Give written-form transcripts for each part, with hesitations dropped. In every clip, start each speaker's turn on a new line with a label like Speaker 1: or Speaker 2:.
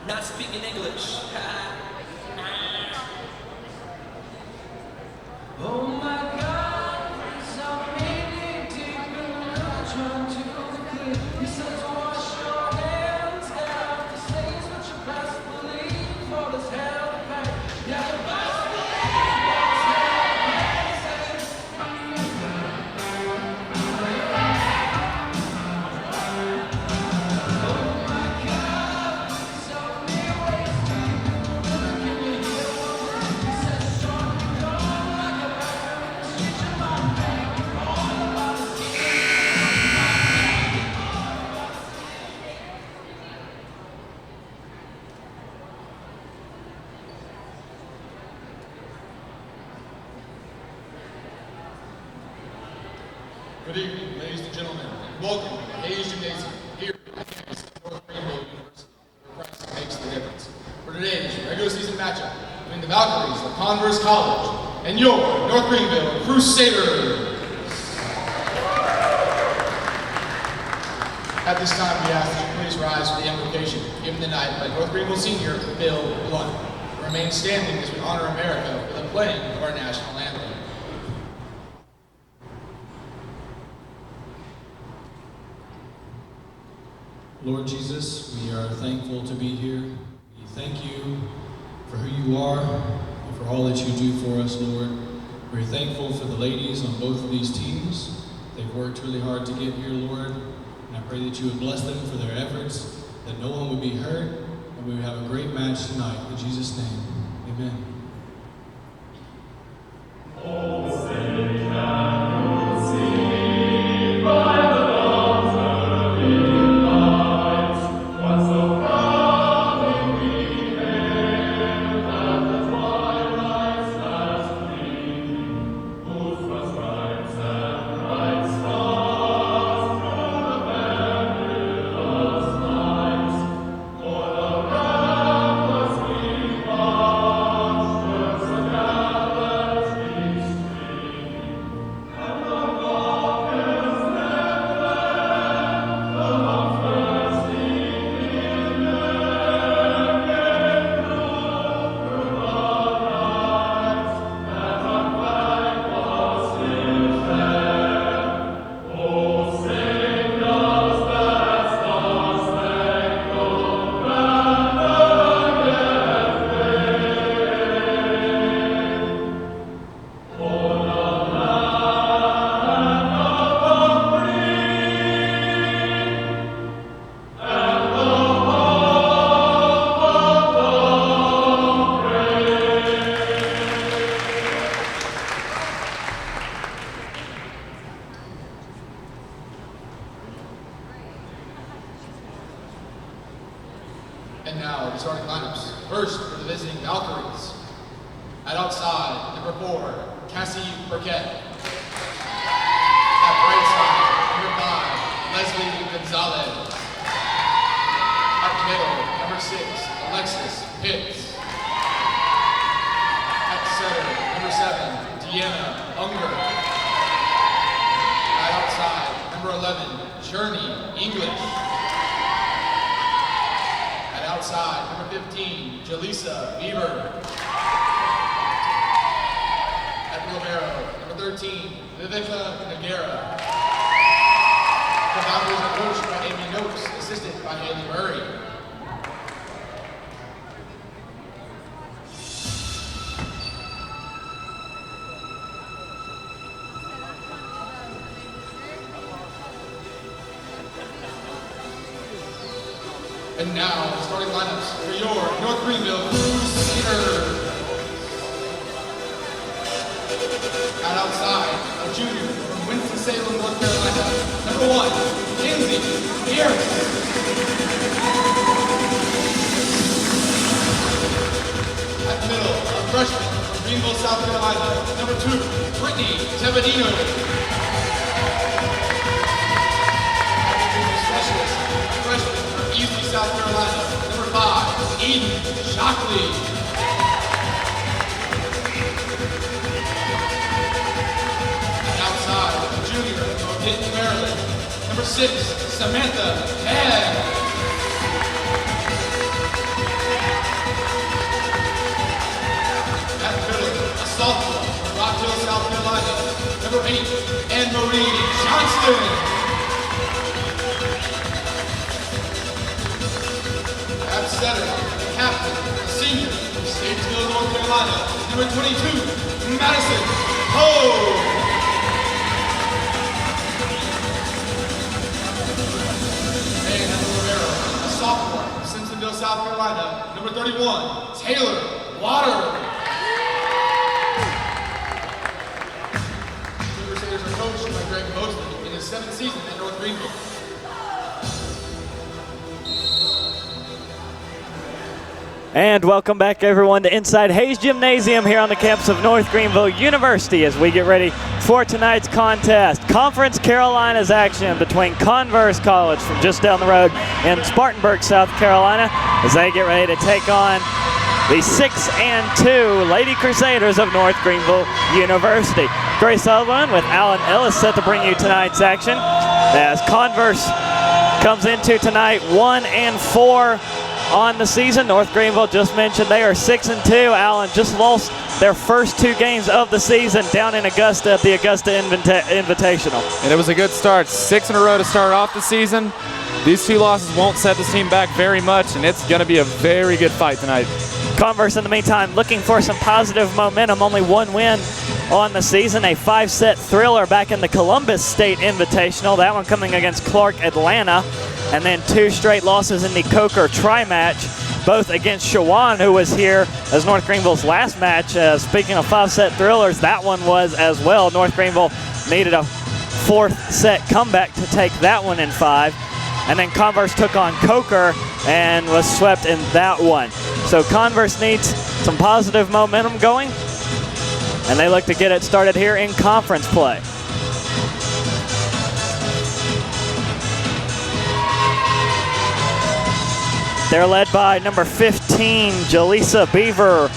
Speaker 1: Not speaking English. Oh my God, I'm really deep in the middle, trying to clear. He says, wash your hands, get out the stains, but you best believe all is hell back. Yeah, you best believe all is
Speaker 2: Good evening, ladies and gentlemen, and welcome to the Hayes Gymnasium here at the campus of North Greenville University, where Christ makes the difference. For today's regular season matchup between the Valkyries of Converse College and your North Greenville Crusaders. At this time, we ask that you please rise for the invocation given tonight by North Greenville senior Bill Blunt. Remain standing as we honor America with the playing of our national anthem.
Speaker 3: Lord Jesus, we are thankful to be here. We thank you for who you are and for all that you do for us, Lord. We're thankful for the ladies on both of these teams. They've worked really hard to get here, Lord, and I pray that you would bless them for their efforts, that no one would be hurt, and we would have a great match tonight. In Jesus' name, amen.
Speaker 2: side, number 4, Cassie Burkett. At right side, number 5, Leslie Gonzalez. At middle, number 6, Alexis Pitts. At center, number 7, Deanna Unger. At outside, number 11, Journey English. At outside, number 15, Jaleesa Bieber. At Romero, number 13, Vivica Nagara. The Valkyries are coached by Amy Noakes, assisted by Haley Murray. And now, the starting lineups for your North Greenville Crusaders. At outside, a junior from Winston-Salem, North Carolina, number 1, Kinsey Pierce. At middle, a freshman from Greenville, South Carolina, number 2, Brittany Tebedino. Specialist, freshman from Easley, South Carolina, number 5, Eden Shockley. Outside, a junior from Denton, Maryland, number 6, Samantha Head. At middle, a sophomore from Rock Hill, South Carolina, number 8, Anne-Marie Johnston. At center, the captain, a senior from Statesville, North Carolina, number 22, Madison Poe. Sophomore from Simpsonville, South Carolina, number 31, Taylor Water. The Crusaders are coached by Greg Mosley in his 7th season at North Greenville.
Speaker 4: And welcome back, everyone, to Inside Hayes Gymnasium here on the campus of North Greenville University as we get ready for tonight's contest. Conference Carolinas action between Converse College from just down the road in Spartanburg, South Carolina, as they get ready to take on the 6-2 Lady Crusaders of North Greenville University. Grace Sutherland with Alan Ellis set to bring you tonight's action as Converse comes into tonight 1-4 on the season. North Greenville, just mentioned, they are 6-2. Allen just lost their first 2 games of the season down in Augusta at the Augusta Invitational.
Speaker 5: And it was a good start. 6 in a row to start off the season. These 2 losses won't set this team back very much, and it's going to be a very good fight tonight.
Speaker 4: Converse, in the meantime, looking for some positive momentum. Only 1 win on the season, a 5-set thriller back in the Columbus State Invitational. That one coming against Clark Atlanta. And then 2 straight losses in the Coker tri-match, both against Shawan, who was here as North Greenville's last match. Speaking of 5-set thrillers, that one was as well. North Greenville needed a 4th set comeback to take that one in 5. And then Converse took on Coker and was swept in that one. So Converse needs some positive momentum going, and they look to get it started here in conference play. They're led by number 15, Jaleesa Beaver.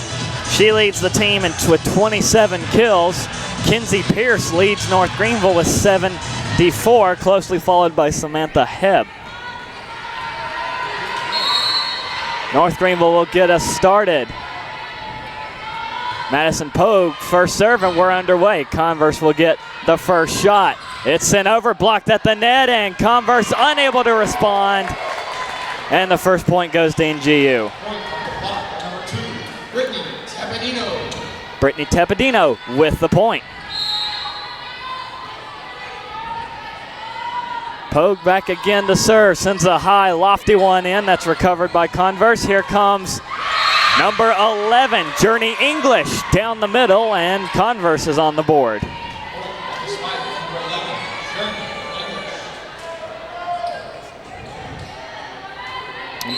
Speaker 4: She leads the team with 27 kills. Kinsey Pierce leads North Greenville with 74, closely followed by Samantha Hebb. North Greenville will get us started. Madison Pogue, first serve, and we're underway. Converse will get the first shot. It's sent over, blocked at the net, and Converse unable to respond. And the first point goes to NGU.
Speaker 2: Point on the block, number 2, Brittany Tebedino.
Speaker 4: Brittany Tebedino with the point. Pogue back again to serve, sends a high, lofty one in. That's recovered by Converse. Here comes number 11, Journey English, down the middle, and Converse is on the board.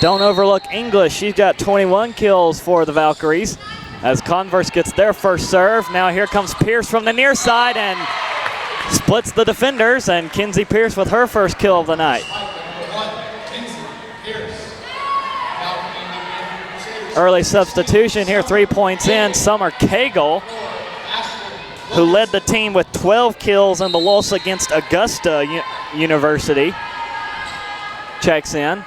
Speaker 4: Don't overlook English. She's got 21 kills for the Valkyries as Converse gets their first serve. Now here comes Pierce from the near side and splits the defenders, and Kinsey Pierce with her first kill of the night. Early substitution here, 3 points in. Summer Cagle, who led the team with 12 kills in the loss against Augusta University, checks in.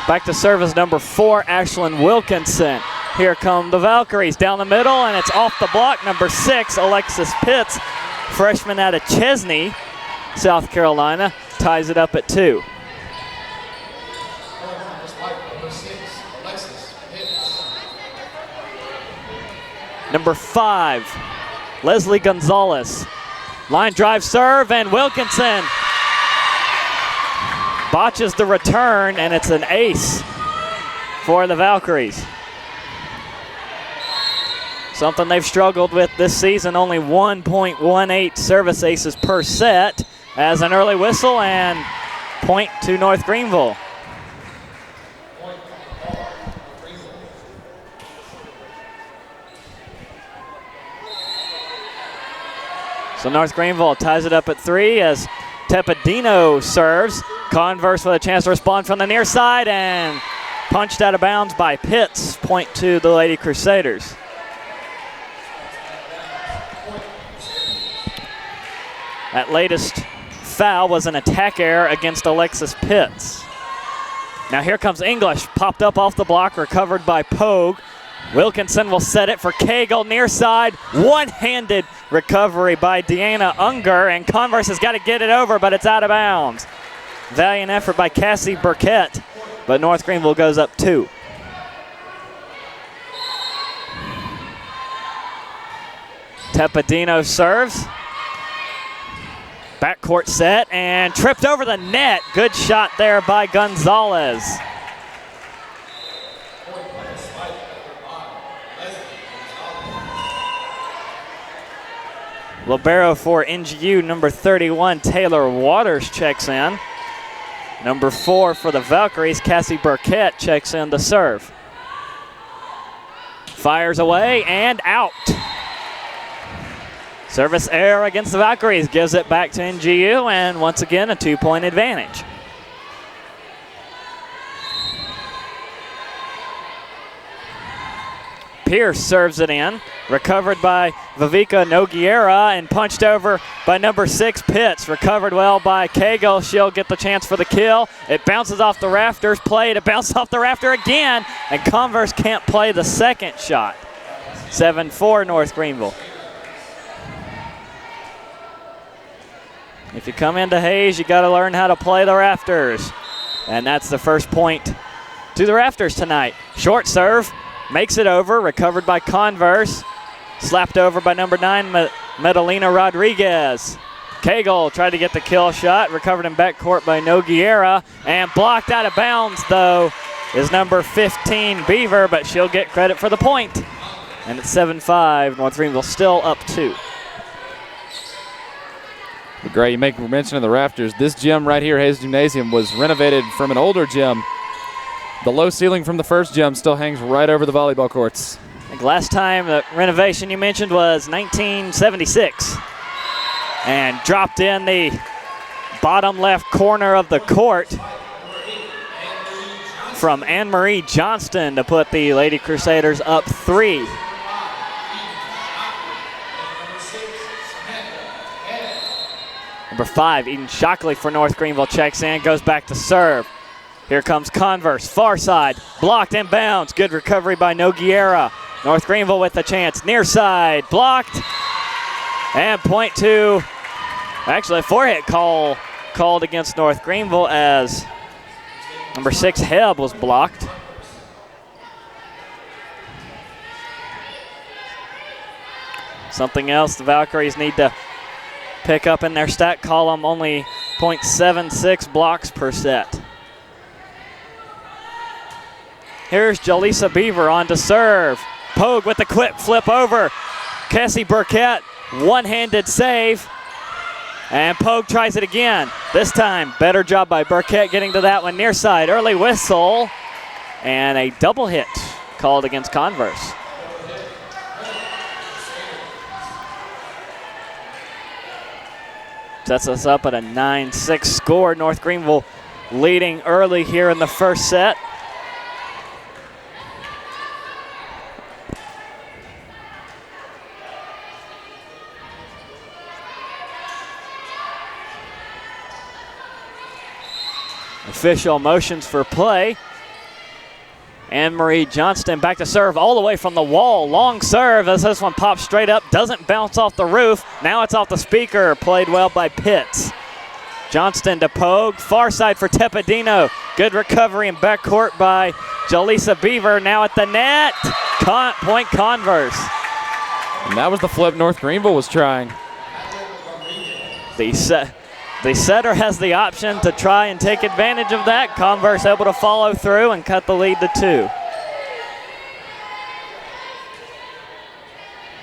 Speaker 4: Back to service number 4, Ashlyn Wilkinson. Here come the Valkyries down the middle, and it's off the block. Number 6, Alexis Pitts, freshman out of Chesney, South Carolina, ties it up at 2. Number 5, Leslie Gonzalez. Line drive serve, and Wilkinson botches the return, and it's an ace for the Valkyries. Something they've struggled with this season, only 1.18 service aces per set, as an early whistle and point to North Greenville. So North Greenville ties it up at 3 as Tepedino serves. Converse with a chance to respond from the near side and punched out of bounds by Pitts. Point to the Lady Crusaders. That latest foul was an attack error against Alexis Pitts. Now here comes English, popped up off the block, recovered by Pogue. Wilkinson will set it for Cagle, near side, one-handed recovery by Deanna Unger, and Converse has got to get it over, but it's out of bounds. Valiant effort by Cassie Burkett, but North Greenville goes up 2. Tepedino serves. Backcourt set and tripped over the net. Good shot there by Gonzalez. Libero for NGU, number 31, Taylor Waters checks in. Number 4 for the Valkyries, Cassie Burkett checks in to serve. Fires away and out. Service error against the Valkyries, gives it back to NGU, and once again a 2-point advantage. Pierce serves it in, recovered by Viveka Nogueira and punched over by number 6, Pitts. Recovered well by Cagle. She'll get the chance for the kill. It bounces off the rafters, played, it bounced off the rafter again, and Converse can't play the second shot. 7-4 North Greenville. If you come into Hayes, you got to learn how to play the rafters. And that's the first point to the rafters tonight. Short serve. Makes it over, recovered by Converse. Slapped over by number 9, Medellina Rodriguez. Cagle tried to get the kill shot, recovered in backcourt by Nogueira, and blocked out of bounds, though, is number 15, Beaver, but she'll get credit for the point. And it's 7-5, North Greenville still up 2.
Speaker 5: Great, you make mention of the rafters. This gym right here, Hayes Gymnasium, was renovated from an older gym. The low ceiling from the first gym still hangs right over the volleyball courts.
Speaker 4: I think last time the renovation you mentioned was 1976. And dropped in the bottom left corner of the court from Anne-Marie Johnston to put the Lady Crusaders up 3. Number 5, Eden Shockley for North Greenville checks in, goes back to serve. Here comes Converse, far side, blocked and bounds. Good recovery by Nogueira. North Greenville with the chance, near side, blocked. And point to, actually a forehit called against North Greenville as number 6, Hebb, was blocked. Something else the Valkyries need to pick up in their stat column, only 0.76 blocks per set. Here's Jaleesa Beaver on to serve. Pogue with the quick flip over. Cassie Burkett, one-handed save. And Pogue tries it again. This time, better job by Burkett getting to that one near side. Early whistle. And a double hit called against Converse. Sets us up at a 9-6 score. North Greenville leading early here in the first set. Official motions for play. Anne-Marie Johnston back to serve all the way from the wall. Long serve as this one pops straight up. Doesn't bounce off the roof. Now it's off the speaker. Played well by Pitts. Johnston to Pogue. Far side for Tepedino. Good recovery in backcourt by Jaleesa Beaver. Now at the net. Point Converse.
Speaker 5: And that was the flip North Greenville was trying.
Speaker 4: The setter has the option to try and take advantage of that. Converse able to follow through and cut the lead to 2.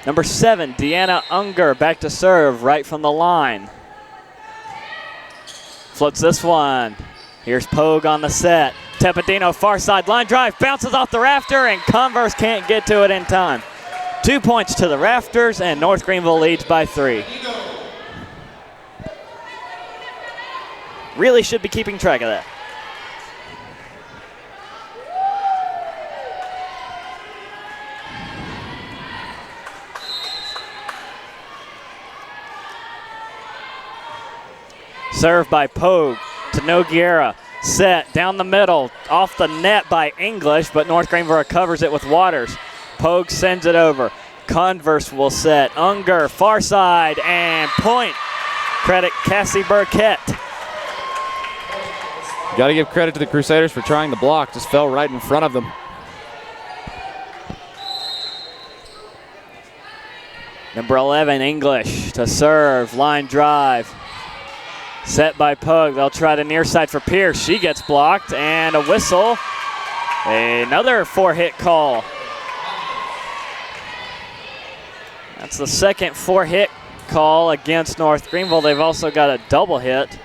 Speaker 4: Number 7, Deanna Unger back to serve right from the line. Flips this one. Here's Pogue on the set. Tepedino far side line drive, bounces off the rafter, and Converse can't get to it in time. 2 points to the rafters, and North Greenville leads by 3. Really should be keeping track of that. Serve by Pogue to Noguera. Set down the middle, off the net by English, but North Greenville recovers it with Waters. Pogue sends it over. Converse will set. Unger, far side, and point. Credit Cassie Burkett.
Speaker 5: Got to give credit to the Crusaders for trying the block. Just fell right in front of them.
Speaker 4: Number 11, English to serve. Line drive. Set by Pogue. They'll try the near side for Pierce. She gets blocked, and a whistle. Another 4-hit call. That's the second 4-hit call against North Greenville. They've also got a double hit.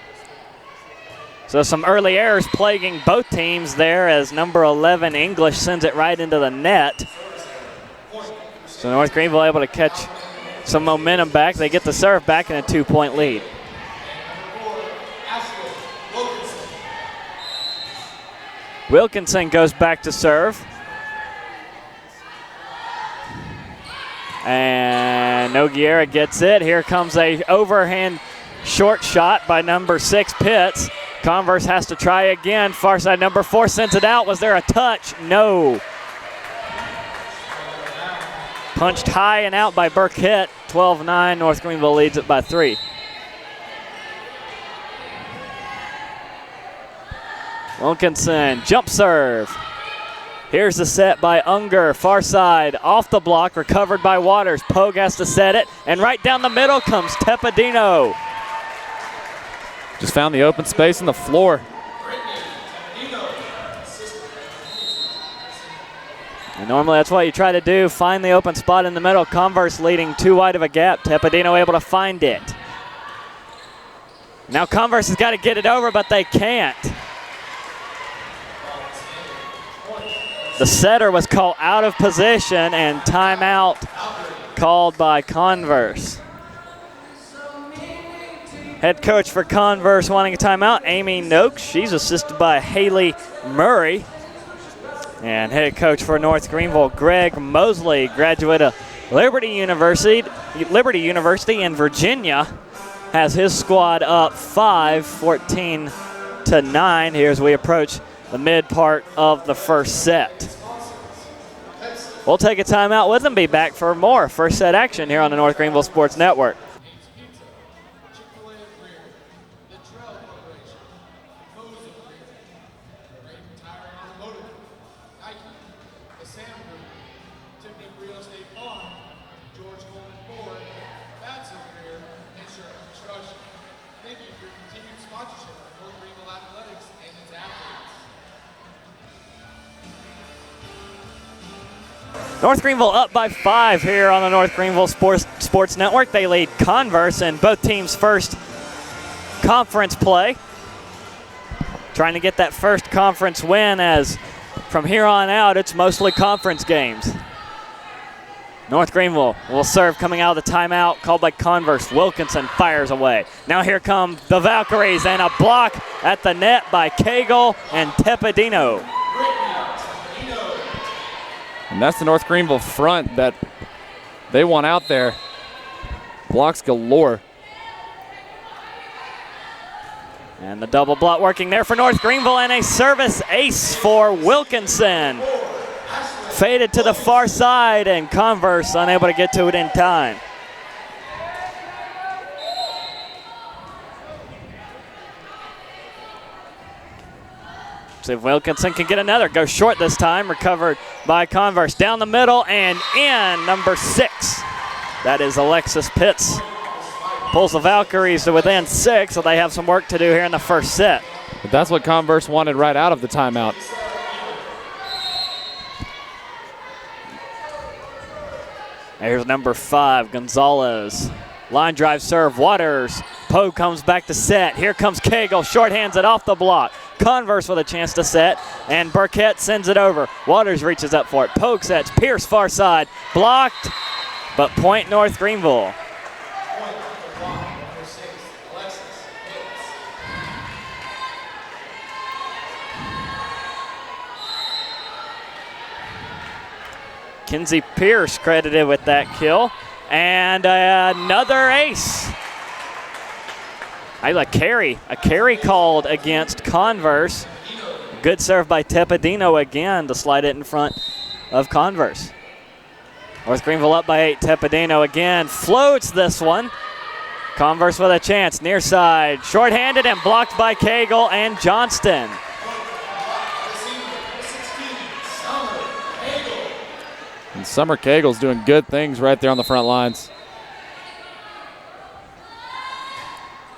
Speaker 4: So some early errors plaguing both teams there as number 11 English sends it right into the net. So North Greenville able to catch some momentum back. They get the serve back in a 2-point lead. Wilkinson goes back to serve. And Noguera gets it. Here comes a overhand short shot by number 6 Pitts. Converse has to try again. Far side number 4 sends it out. Was there a touch? No. Punched high and out by Burkett. 12-9. North Greenville leads it by 3. Wilkinson, jump serve. Here's the set by Unger. Far side, off the block, recovered by Waters. Pogue has to set it, and right down the middle comes Tepedino.
Speaker 5: Just found the open space in the floor.
Speaker 4: And normally that's what you try to do, find the open spot in the middle. Converse leading too wide of a gap. Tepedino able to find it. Now Converse has got to get it over, but they can't. The setter was called out of position, and timeout called by Converse. Head coach for Converse wanting a timeout, Amy Noakes. She's assisted by Haley Murray. And head coach for North Greenville, Greg Mosley, graduate of Liberty University in Virginia, has his squad up 14-9 here as we approach the mid part of the first set. We'll take a timeout with them, be back for more first set action here on the North Greenville Sports Network. North Greenville up by 5 here on the North Greenville Sports Network. They lead Converse in both teams' first conference play. Trying to get that first conference win, as from here on out it's mostly conference games. North Greenville will serve coming out of the timeout called by Converse. Wilkinson fires away. Now here come the Valkyries and a block at the net by Cagle and Tepedino.
Speaker 5: And that's the North Greenville front that they want out there. Blocks galore.
Speaker 4: And the double block working there for North Greenville, and a service ace for Wilkinson. Faded to the far side, and Converse unable to get to it in time. See if Wilkinson can get another. Goes short this time, recovered by Converse. Down the middle and in, number 6. That is Alexis Pitts. Pulls the Valkyries to within 6, so they have some work to do here in the first set.
Speaker 5: But that's what Converse wanted right out of the timeout.
Speaker 4: Here's number 5, Gonzalez. Line drive serve, Waters. Poe comes back to set. Here comes Cagle, shorthands it off the block. Converse with a chance to set, and Burkett sends it over. Waters reaches up for it. Poe sets, Pierce far side, blocked, but point North Greenville. Kinsey Pierce credited with that kill. And another ace. A carry called against Converse. Good serve by Tepedino again to slide it in front of Converse. North Greenville up by 8. Tepedino again floats this one. Converse with a chance, near side. Shorthanded and blocked by Cagle and Johnston.
Speaker 5: And Summer Cagle's doing good things right there on the front lines.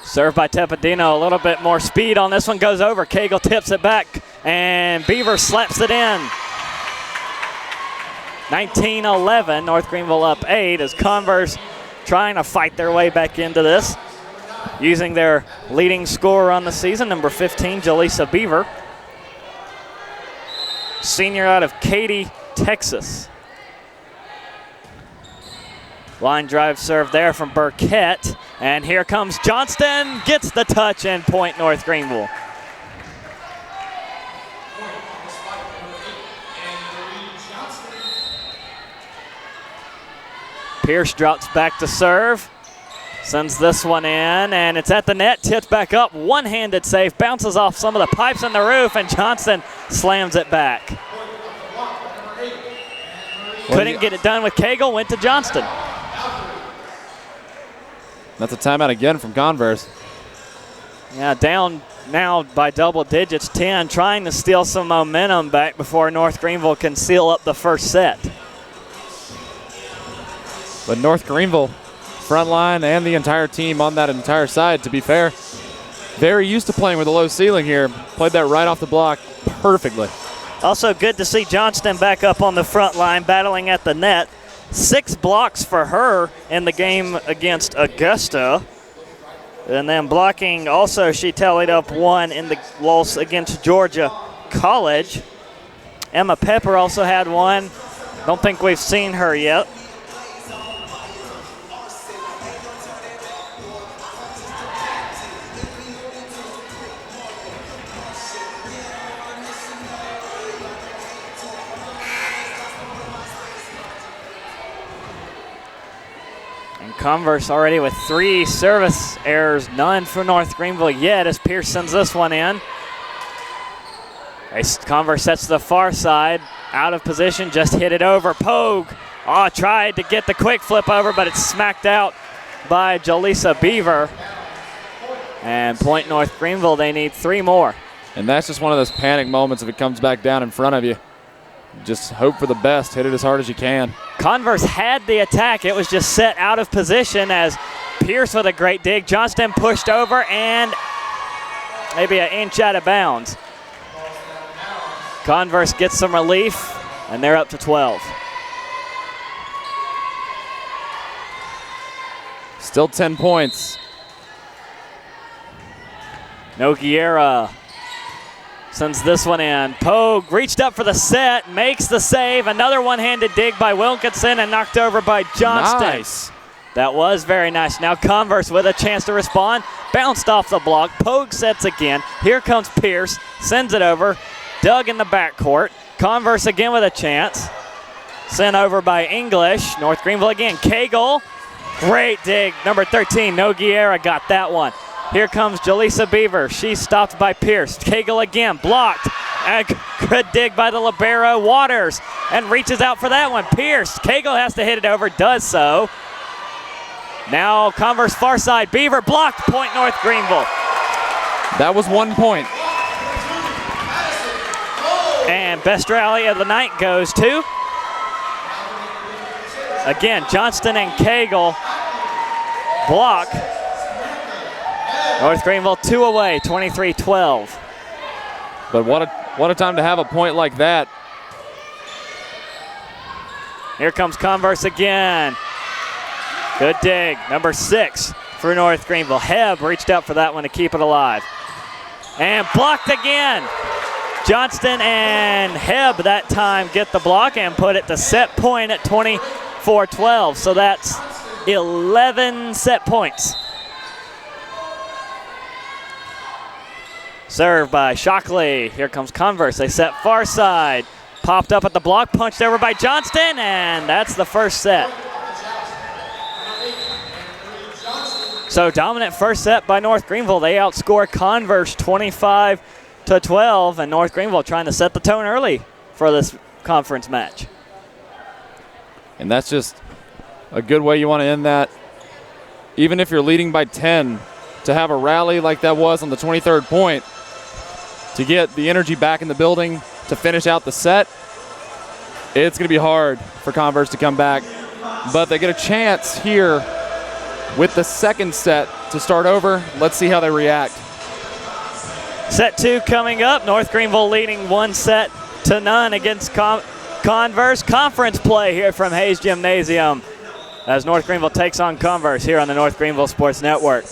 Speaker 4: Served by Tepedino, a little bit more speed on this one, goes over. Cagle tips it back, and Beaver slaps it in. 19-11, North Greenville up 8 as Converse trying to fight their way back into this, using their leading scorer on the season, number 15, Jaleesa Beaver. Senior out of Katy, Texas. Line drive serve there from Burkett. And here comes Johnston, gets the touch, and point North Greenville. Pierce drops back to serve. Sends this one in, and it's at the net, tipped back up, one-handed save, bounces off some of the pipes in the roof, and Johnston slams it back. Couldn't get it done with Cagle, went to Johnston.
Speaker 5: That's a timeout again from Converse.
Speaker 4: Yeah, down now by double digits, 10, trying to steal some momentum back before North Greenville can seal up the first set.
Speaker 5: But North Greenville, front line and the entire team on that entire side, to be fair, very used to playing with a low ceiling here. Played that right off the block perfectly.
Speaker 4: Also good to see Johnston back up on the front line, battling at the net. 6 blocks for her in the game against Augusta. And then blocking also, she tallied up 1 in the loss against Georgia College. Emma Pepper also had 1. Don't think we've seen her yet. Converse already with 3 service errors, none for North Greenville yet as Pierce sends this one in. Converse sets to the far side, out of position, just hit it over. Pogue, tried to get the quick flip over, but it's smacked out by Jaleesa Beaver. And point North Greenville, they need 3 more.
Speaker 5: And that's just one of those panic moments if it comes back down in front of you. Just hope for the best, hit it as hard as you can.
Speaker 4: Converse had the attack. It was just set out of position as Pierce with a great dig. Johnston pushed over and maybe an inch out of bounds. Converse gets some relief, and they're up to 12.
Speaker 5: Still 10 points.
Speaker 4: Nogueira sends this one in. Pogue reached up for the set, makes the save. Another one-handed dig by Wilkinson and knocked over by Johnston.
Speaker 5: Nice.
Speaker 4: That was very nice. Now Converse with a chance to respond. Bounced off the block. Pogue sets again. Here comes Pierce. Sends it over. Doug in the backcourt. Converse again with a chance. Sent over by English. North Greenville again. Cagle. Great dig. Number 13, Nogueira got that one. Here comes Jaleesa Beaver. She's stopped by Pierce. Cagle again. Blocked. And good dig by the libero Waters. And reaches out for that one. Pierce. Cagle has to hit it over. Does so. Now Converse far side. Beaver blocked. Point North Greenville.
Speaker 5: That was 1 point.
Speaker 4: And best rally of the night goes to, again, Johnston and Cagle block. North Greenville 2 away, 23-12.
Speaker 5: But what a time to have a point like that.
Speaker 4: Here comes Converse again. Good dig, number 6 for North Greenville. Hebb reached out for that one to keep it alive. And blocked again. Johnston and Hebb that time get the block and put it to set point at 24-12. So that's 11 set points. Served by Shockley. Here comes Converse. They set far side. Popped up at the block, punched over by Johnston, and that's the first set. So dominant first set by North Greenville. They outscore Converse 25-12, and North Greenville trying to set the tone early for this conference match.
Speaker 5: And that's just a good way you want to end that. Even if you're leading by 10, to have a rally like that was on the 23rd point, to get the energy back in the building to finish out the set, it's going to be hard for Converse to come back. But they get a chance here with the second set to start over. Let's see how they react.
Speaker 4: Set 2 coming up. North Greenville leading 1-0 against Converse. Conference play here from Hayes Gymnasium as North Greenville takes on Converse here on the North Greenville Sports Network.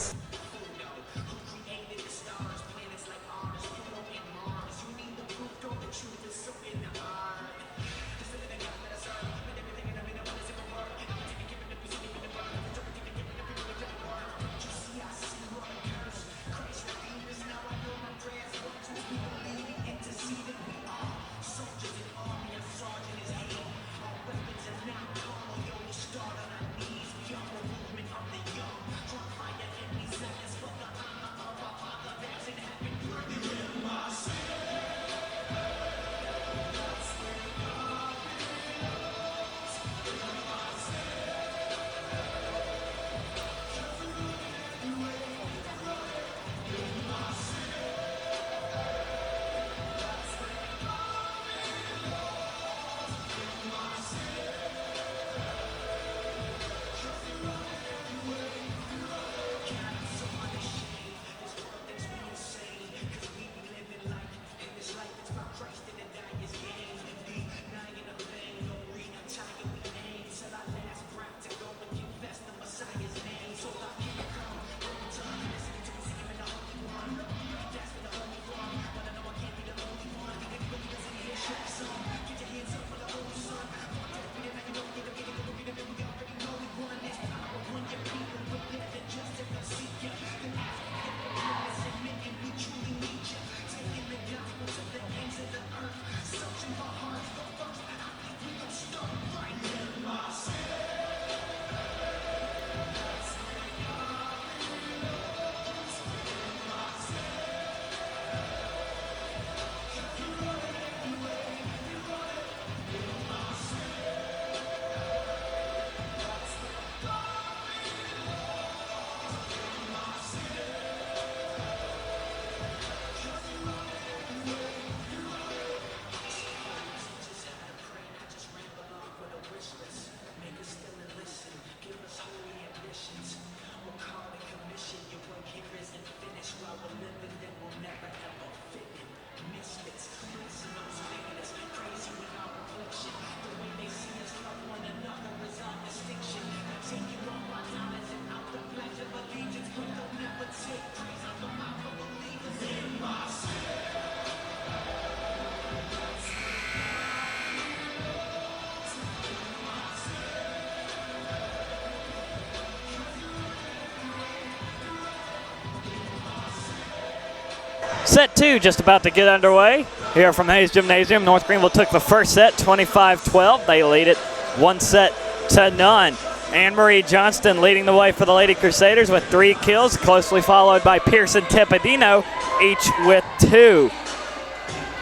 Speaker 4: Set 2 just about to get underway here from Hayes Gymnasium. North Greenville took the first set 25-12. They lead it 1-0. Anne-Marie Johnston leading the way for the Lady Crusaders with 3 kills, closely followed by Pearson Tepedino, each with 2.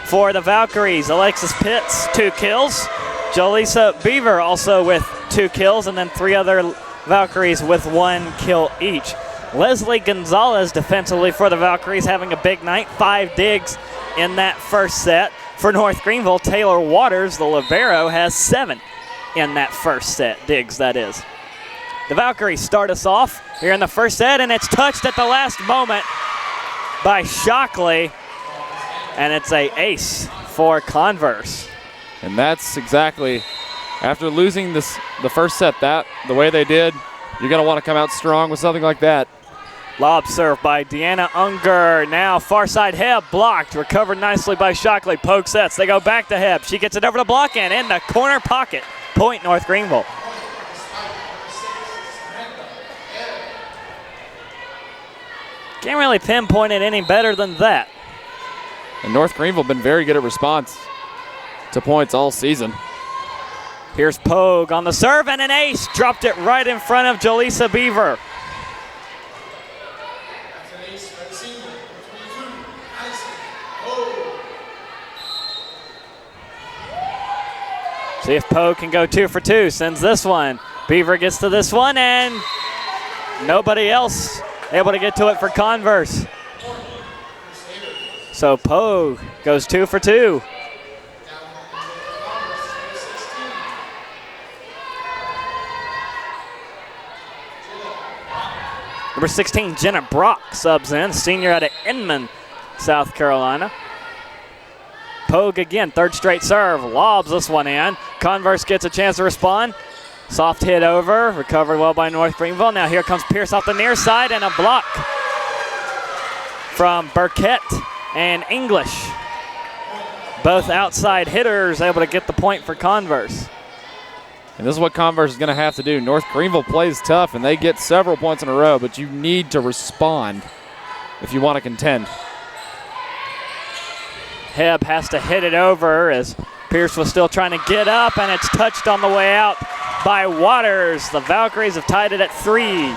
Speaker 4: For the Valkyries, Alexis Pitts, 2 kills. Jolisa Beaver also with 2 kills, and then 3 other Valkyries with 1 kill each. Leslie Gonzalez defensively for the Valkyries having a big night, 5 digs in that first set. For North Greenville, Taylor Waters, the libero, has 7 in that first set, digs that is. The Valkyries start us off here in the first set, and it's touched at the last moment by Shockley, and it's an ace for Converse.
Speaker 5: And that's exactly, after losing the first set the way they did, you're going to want to come out strong with something like that.
Speaker 4: Lob serve by Deanna Unger. Now far side Heb blocked. Recovered nicely by Shockley. Poke sets. They go back to Heb. She gets it over the block and in the corner pocket. Point North Greenville. Can't really pinpoint it any better than that.
Speaker 5: And North Greenville been very good at response to points all season.
Speaker 4: Here's Pogue on the serve and an ace. Dropped it right in front of Jolisa Beaver. See if Pogue can go 2 for 2. Sends this one. Beaver gets to this one and nobody else able to get to it for Converse. So Pogue goes 2 for 2. Number 16, Jenna Brock subs in, senior out of Inman, South Carolina. Pogue again, 3rd straight serve, lobs this one in. Converse gets a chance to respond. Soft hit over, recovered well by North Greenville. Now here comes Pierce off the near side and a block from Burkett and English. Both outside hitters able to get the point for Converse.
Speaker 5: And this is what Converse is going to have to do. North Greenville plays tough, and they get several points in a row, but you need to respond if you want to contend.
Speaker 4: Heb has to hit it over as Pierce was still trying to get up, and it's touched on the way out by Waters. The Valkyries have tied it at 3.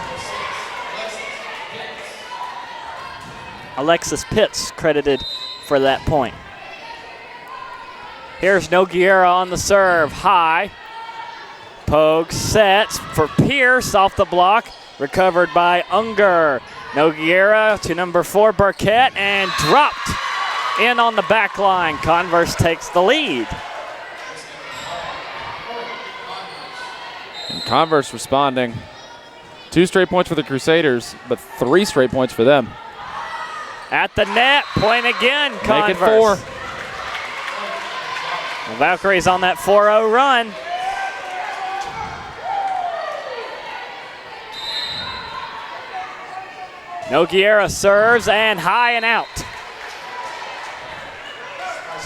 Speaker 4: Alexis Pitts credited for that point. Here's Nogueira on the serve, high. Pogue sets for Pierce off the block, recovered by Unger. Nogueira to number 4, Burkett, and dropped in on the back line. Converse takes the lead.
Speaker 5: And Converse responding. 2 straight points for the Crusaders, but 3 straight points for them.
Speaker 4: At the net, point again, Converse.
Speaker 5: Make it 4.
Speaker 4: The Valkyries on that 4-0 run. Nogueira serves and high and out.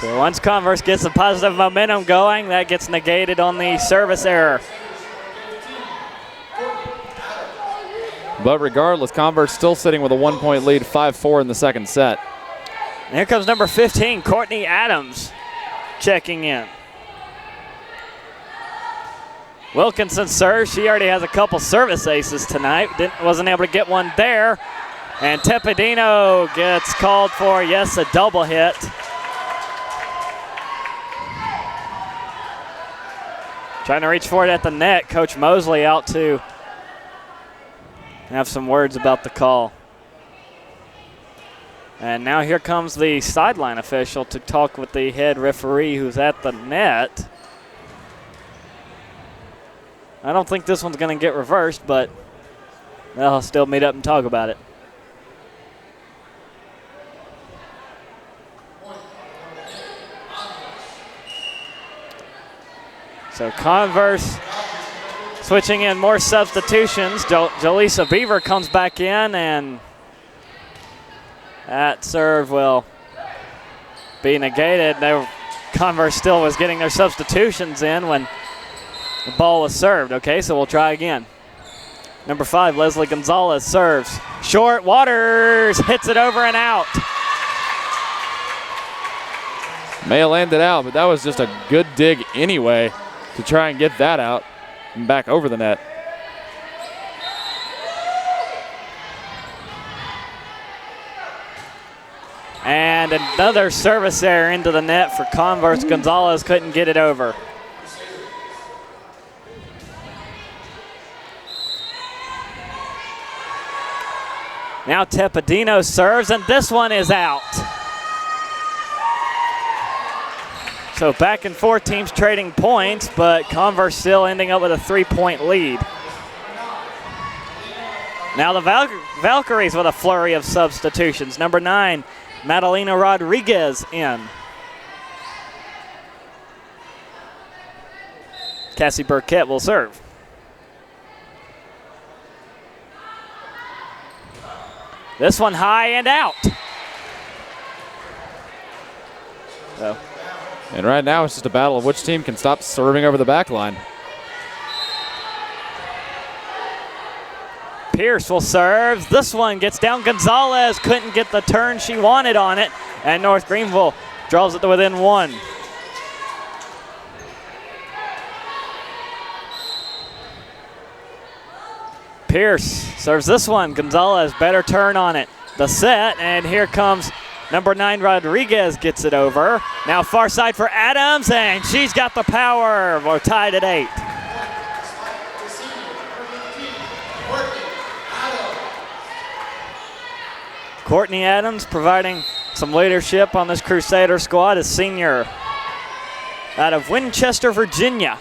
Speaker 4: So once Converse gets the positive momentum going, that gets negated on the service error.
Speaker 5: But regardless, Converse still sitting with a 1-point lead, 5-4 in the second set.
Speaker 4: And here comes number 15, Courtney Adams, checking in. Wilkinson serves. She already has a couple service aces tonight. Wasn't able to get one there. And Tepedino gets called for, yes, a double hit. Trying to reach for it at the net. Coach Mosley out to have some words about the call. And now here comes the sideline official to talk with the head referee who's at the net. I don't think this one's going to get reversed, but they'll still meet up and talk about it. So Converse switching in more substitutions. Jolisa Beaver comes back in, and that serve will be negated. Converse still was getting their substitutions in when the ball was served. Okay, so we'll try again. Number 5, Leslie Gonzalez serves. Short, Waters hits it over and out.
Speaker 5: May have landed out, but that was just a good dig anyway to try and get that out and back over the net.
Speaker 4: And another service error into the net for Converse. Gonzalez couldn't get it over. Now Tepedino serves, and this one is out. So back and forth teams trading points, but Converse still ending up with a 3-point lead. Now the Valkyries with a flurry of substitutions. Number 9, Madalena Rodriguez in. Cassie Burkett will serve. This one high and out. So.
Speaker 5: And right now it's just a battle of which team can stop serving over the back line.
Speaker 4: Pierce will serve. This one gets down. Gonzalez couldn't get the turn she wanted on it, and North Greenville draws it to within 1. Pierce serves this one. Gonzalez, better turn on it. The set, and here comes number 9, Rodriguez gets it over. Now far side for Adams, and she's got the power. We're tied at 8. Courtney Adams providing some leadership on this Crusader squad, a senior out of Winchester, Virginia.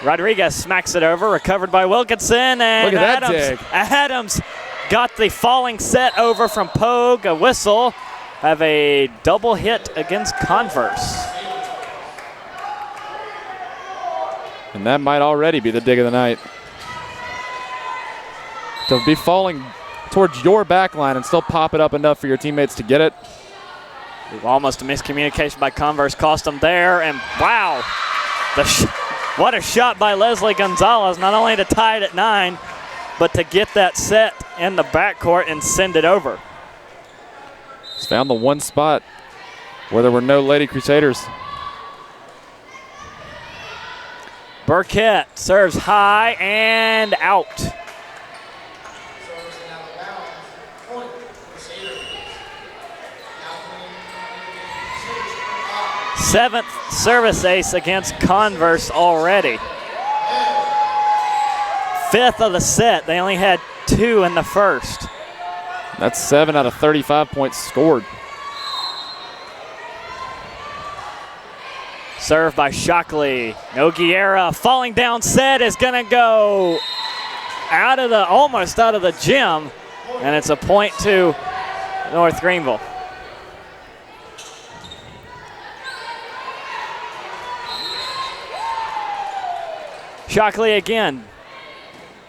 Speaker 4: Rodriguez smacks it over, recovered by Wilkinson, and
Speaker 5: look at that dig.
Speaker 4: Adams got the falling set over from Pogue, a whistle. Have a double hit against Converse.
Speaker 5: And that might already be the dig of the night. To be falling towards your back line and still pop it up enough for your teammates to get it.
Speaker 4: Almost a miscommunication by Converse cost them there, and wow, what a shot by Leslie Gonzalez, not only to tie it at 9, but to get that set in the backcourt and send it over.
Speaker 5: Just found the one spot where there were no Lady Crusaders.
Speaker 4: Burkett serves high and out. 7th service ace against Converse already. 5th of the set. They only had 2 in the first.
Speaker 5: That's 7 out of 35 points scored.
Speaker 4: Served by Shockley. Nogueira falling down set is going to go almost out of the gym, and it's a point to North Greenville. Shockley again.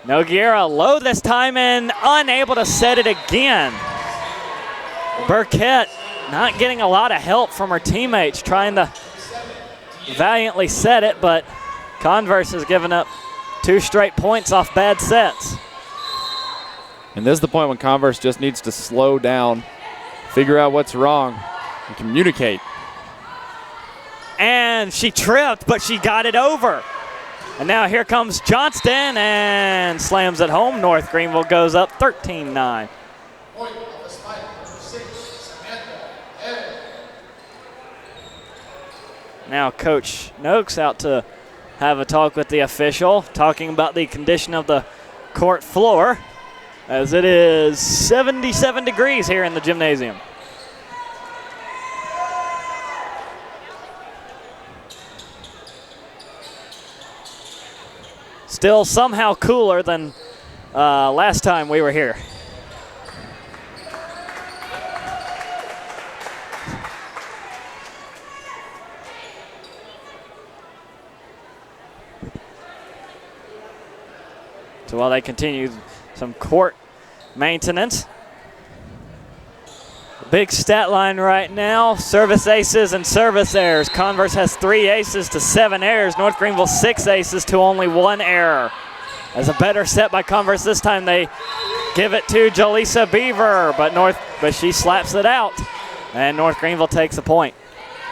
Speaker 4: Nogueira low this time and unable to set it again. Burkett not getting a lot of help from her teammates, trying to valiantly set it, but Converse has given up 2 straight points off bad sets.
Speaker 5: And this is the point when Converse just needs to slow down, figure out what's wrong, and communicate.
Speaker 4: And she tripped, but she got it over. And now here comes Johnston and slams it home. North Greenville goes up 13-9. Now Coach Noakes out to have a talk with the official, talking about the condition of the court floor, as it is 77 degrees here in the gymnasium. Still somehow cooler than last time we were here. So while they continue some court maintenance, big stat line right now, service aces and service errors. Converse has 3 aces to 7 errors. North Greenville 6 aces to only 1 error. As a better set by Converse this time, they give it to Jaleesa Beaver, but she slaps it out, and North Greenville takes a point.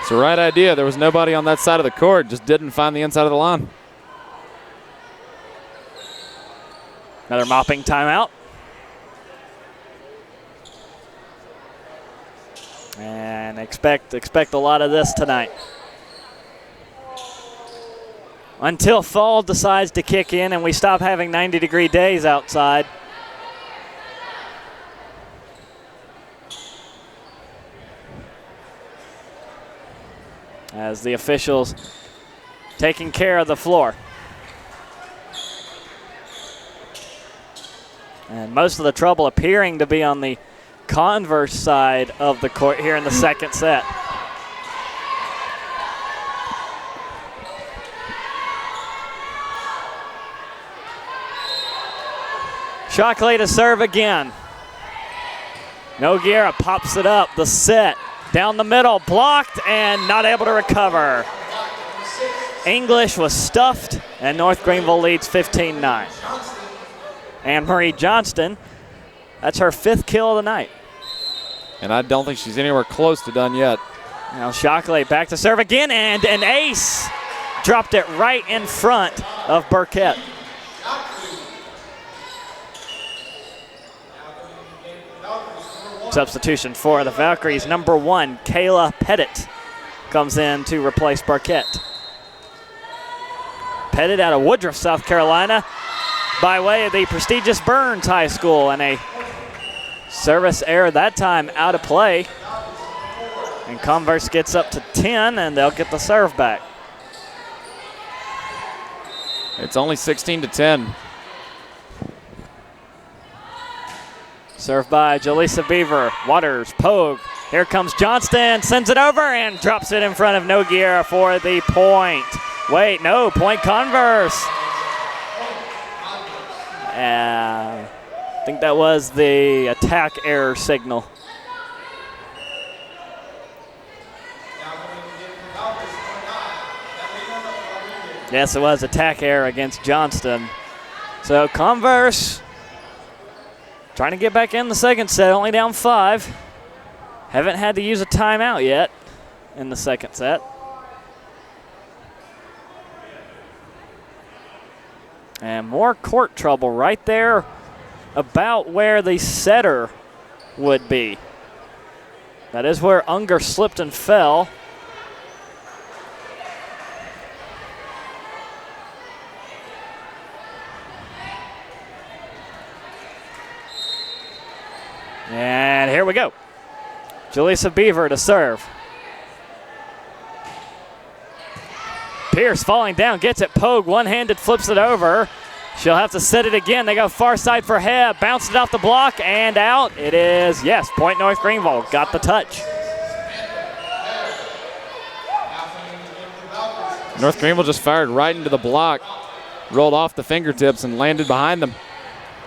Speaker 5: It's the right idea. There was nobody on that side of the court, just didn't find the inside of the line.
Speaker 4: Another mopping timeout. And expect a lot of this tonight. Until fall decides to kick in and we stop having 90-degree days outside. As the officials taking care of the floor. And most of the trouble appearing to be on the Converse side of the court here in the second set. Shockley to serve again. Nogueira pops it up, the set. Down the middle, blocked and not able to recover. English was stuffed, and North Greenville leads 15-9. Anne-Marie Johnston, that's her 5th kill of the night.
Speaker 5: And I don't think she's anywhere close to done yet.
Speaker 4: Now Shockley back to serve again, and an ace. Dropped it right in front of Burkett. Substitution for the Valkyries, number 1, Kayla Pettit, comes in to replace Burkett. Pettit out of Woodruff, South Carolina, by way of the prestigious Burns High School, and a service error that time out of play. And Converse gets up to 10, and they'll get the serve back.
Speaker 5: It's only 16-10.
Speaker 4: Served by Jaleesa Beaver. Waters, Pogue. Here comes Johnston, sends it over and drops it in front of Nogueira for the point. Wait, no, point Converse. I think that was the attack error signal. Yes, it was attack error against Johnston. So Converse trying to get back in the second set, only down 5. Haven't had to use a timeout yet in the second set. And more court trouble right there about where the setter would be. That is where Unger slipped and fell. And here we go. Jaleesa Beaver to serve. Pierce falling down, gets it. Pogue one-handed flips it over. She'll have to set it again. They go far side for Hebb. Bounced it off the block and out. It is, yes, point North Greenville. Got the touch.
Speaker 5: North Greenville just fired right into the block, rolled off the fingertips and landed behind them.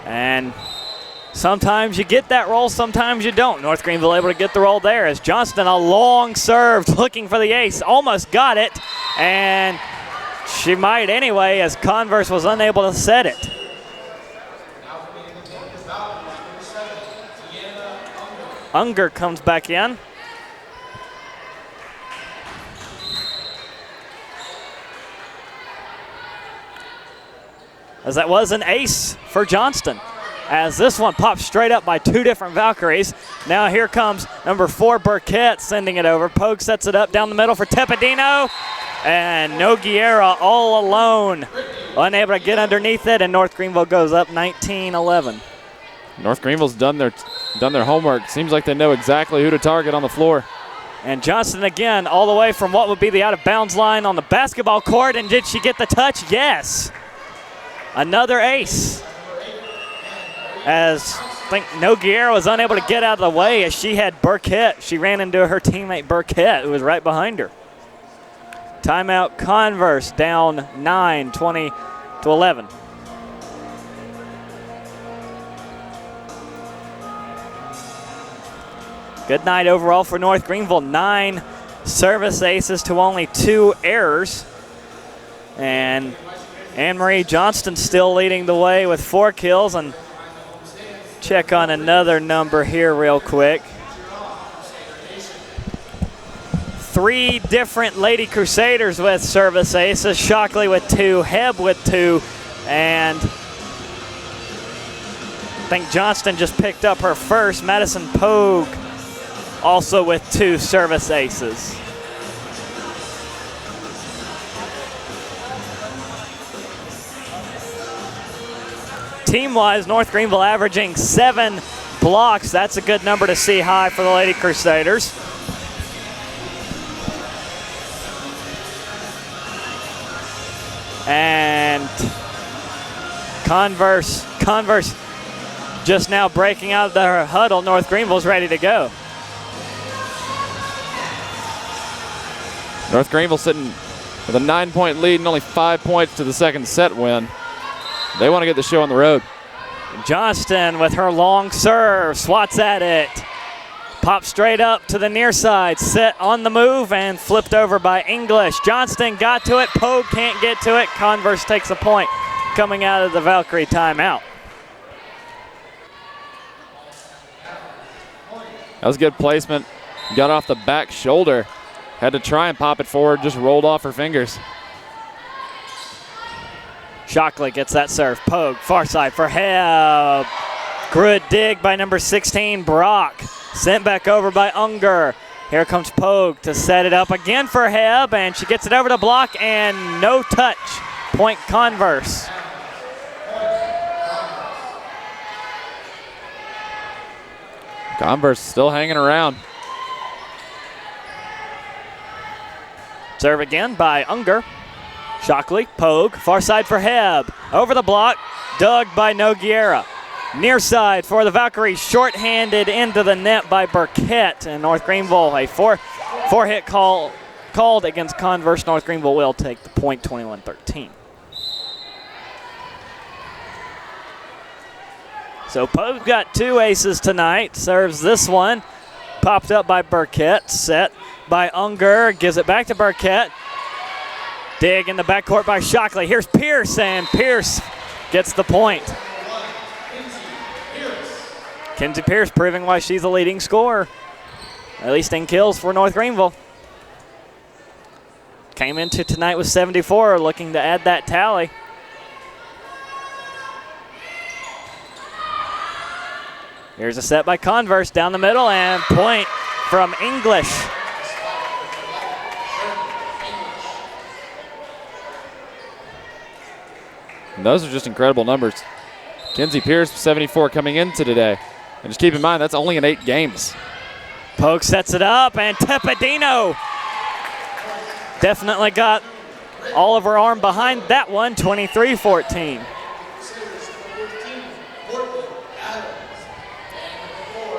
Speaker 4: And sometimes you get that roll, sometimes you don't. North Greenville able to get the roll there as Johnston, a long serve, looking for the ace. Almost got it, and she might anyway as Converse was unable to set it. Unger comes back in. As that was an ace for Johnston. As this one pops straight up by 2 different Valkyries. Now here comes number 4, Burkett, sending it over. Pogue sets it up down the middle for Tepedino. And Nogueira all alone, unable to get underneath it, and North Greenville goes up 19-11.
Speaker 5: North Greenville's done their homework. Seems like they know exactly who to target on the floor.
Speaker 4: And Johnston again, all the way from what would be the out-of-bounds line on the basketball court. And did she get the touch? Yes. Another ace. As I think Nogueira was unable to get out of the way as she had Burkett. She ran into her teammate Burkett, who was right behind her. Timeout Converse, down 9, 20-11. Good night overall for North Greenville. 9 service aces to only 2 errors. And Anne-Marie Johnston still leading the way with 4 kills. And check on another number here real quick. 3 different Lady Crusaders with service aces. Shockley with 2, Heb with 2, and I think Johnston just picked up her first. Madison Pogue also with 2 service aces. Team-wise, North Greenville averaging 7 blocks. That's a good number to see high for the Lady Crusaders. And Converse just now breaking out of their huddle. North Greenville's ready to go.
Speaker 5: North Greenville sitting with a 9-point lead and only 5 points to the second set win. They want to get the show on the road.
Speaker 4: Johnston with her long serve, swats at it. Pops straight up to the near side, set on the move and flipped over by English. Johnston got to it, Pogue can't get to it. Converse takes a point coming out of the Valkyrie timeout.
Speaker 5: That was good placement. Got off the back shoulder. Had to try and pop it forward, just rolled off her fingers.
Speaker 4: Shockley gets that serve. Pogue, far side for Heb. Good dig by number 16, Brock. Sent back over by Unger. Here comes Pogue to set it up again for Heb, and she gets it over to block, and no touch. Point Converse.
Speaker 5: Converse still hanging around.
Speaker 4: Serve again by Unger. Shockley, Pogue, far side for Heb. Over the block, dug by Nogueira. Near side for the Valkyries, short-handed into the net by Burkett. And North Greenville, a four-hit call called against Converse. North Greenville will take the point, 21-13. So Pogue got 2 aces tonight, serves this one. Popped up by Burkett, set by Unger, gives it back to Burkett. Dig in the backcourt by Shockley. Here's Pierce, and Pierce gets the point. Kenzie Pierce proving why she's the leading scorer, at least in kills for North Greenville. Came into tonight with 74, looking to add that tally. Here's a set by Converse down the middle, and point from English.
Speaker 5: And those are just incredible numbers. Kenzie Pierce, 74 coming into today. And just keep in mind, that's only in 8 games.
Speaker 4: Pogue sets it up, and Tepedino definitely got all of her arm behind that one, 23-14.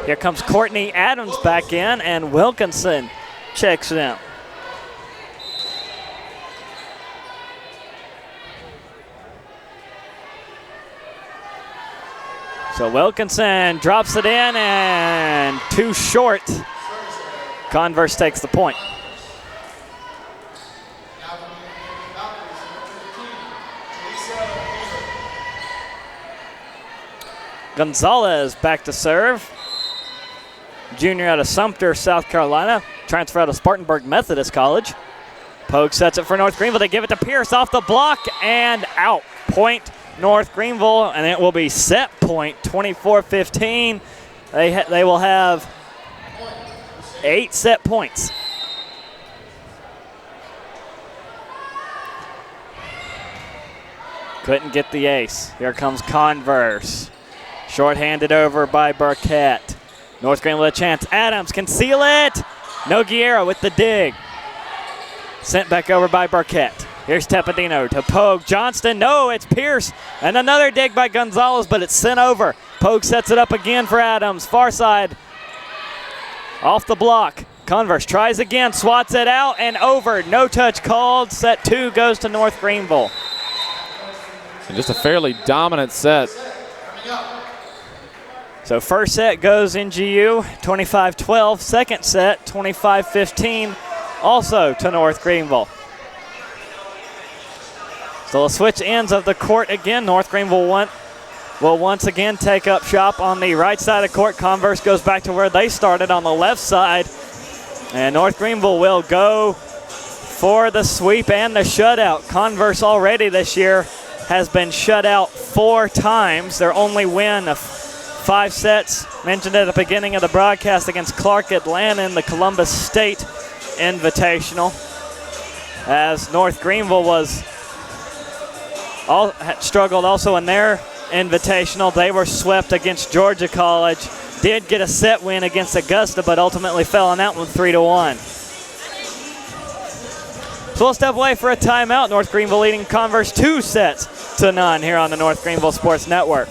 Speaker 4: Here comes Courtney Adams back in, and Wilkinson checks in. So Wilkinson drops it in, and too short. Converse takes the point. Gonzalez back to serve. Junior out of Sumter, South Carolina. Transfer out of Spartanburg Methodist College. Pogue sets it for North Greenville. They give it to Pierce off the block and out. Point North Greenville, and it will be set point, 24-15. They will have 8 set points. Couldn't get the ace. Here comes Converse. Short-handed over by Burkett. North Greenville a chance. Adams can seal it. Nogueira with the dig. Sent back over by Burkett. Here's Tepedino to Pogue. Johnston, no, it's Pierce. And another dig by Gonzalez, but it's sent over. Pogue sets it up again for Adams. Far side. Off the block. Converse tries again, swats it out and over. No touch called. Set 2 goes to North Greenville.
Speaker 5: And just a fairly dominant set.
Speaker 4: So first set goes NGU, 25-12. Second set, 25-15, also to North Greenville. So they'll switch ends of the court again. North Greenville will once again take up shop on the right side of court. Converse goes back to where they started on the left side. And North Greenville will go for the sweep and the shutout. Converse already this year has been shut out 4 times. Their only win of 5 sets, mentioned at the beginning of the broadcast, against Clark Atlanta in the Columbus State Invitational. As North Greenville struggled also in their Invitational. They were swept against Georgia College. Did get a set win against Augusta, but ultimately fell on that one 3-1. So we'll step away for a timeout. North Greenville leading Converse 2-0 here on the North Greenville Sports Network.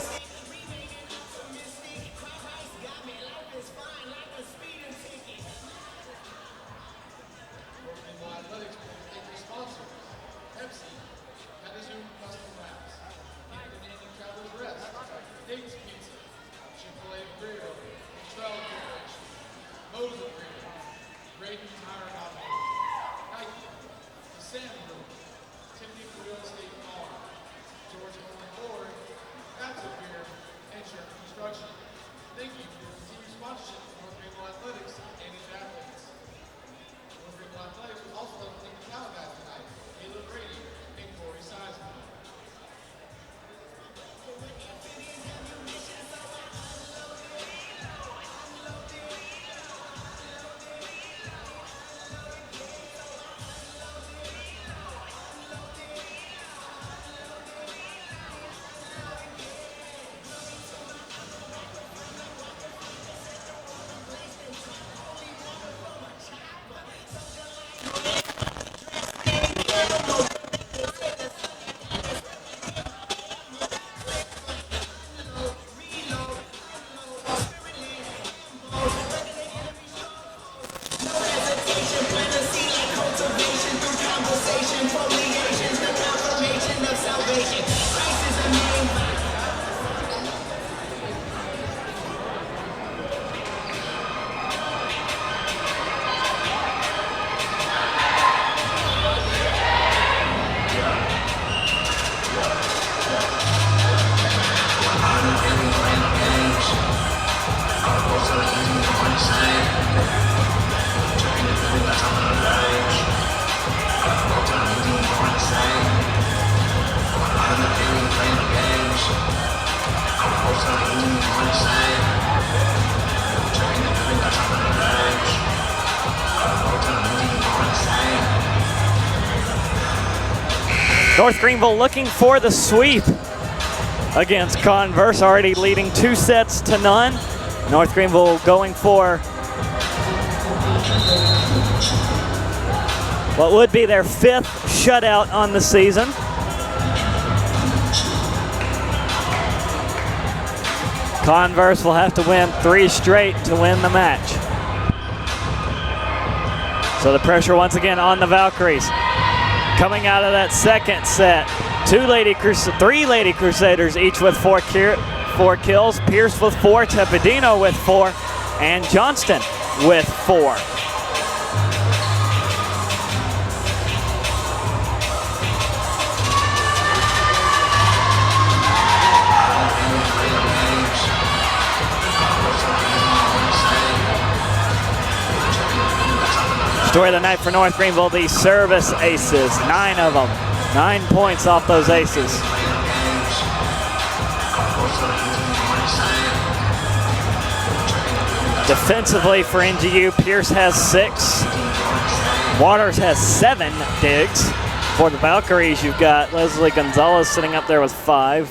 Speaker 4: North Greenville looking for the sweep against Converse, already leading 2-0. North Greenville going for what would be their 5th shutout on the season. Converse will have to win 3 straight to win the match. So the pressure once again on the Valkyries. Coming out of that second set, 3 Lady Crusaders, each with 4 kills. Pierce with 4, Tepedino with 4, and Johnston with 4. Story of the night for North Greenville, the service aces, 9 of them. 9 points off those aces. Defensively for NGU, Pierce has 6. Waters has 7 digs. For the Valkyries, you've got Leslie Gonzalez sitting up there with 5.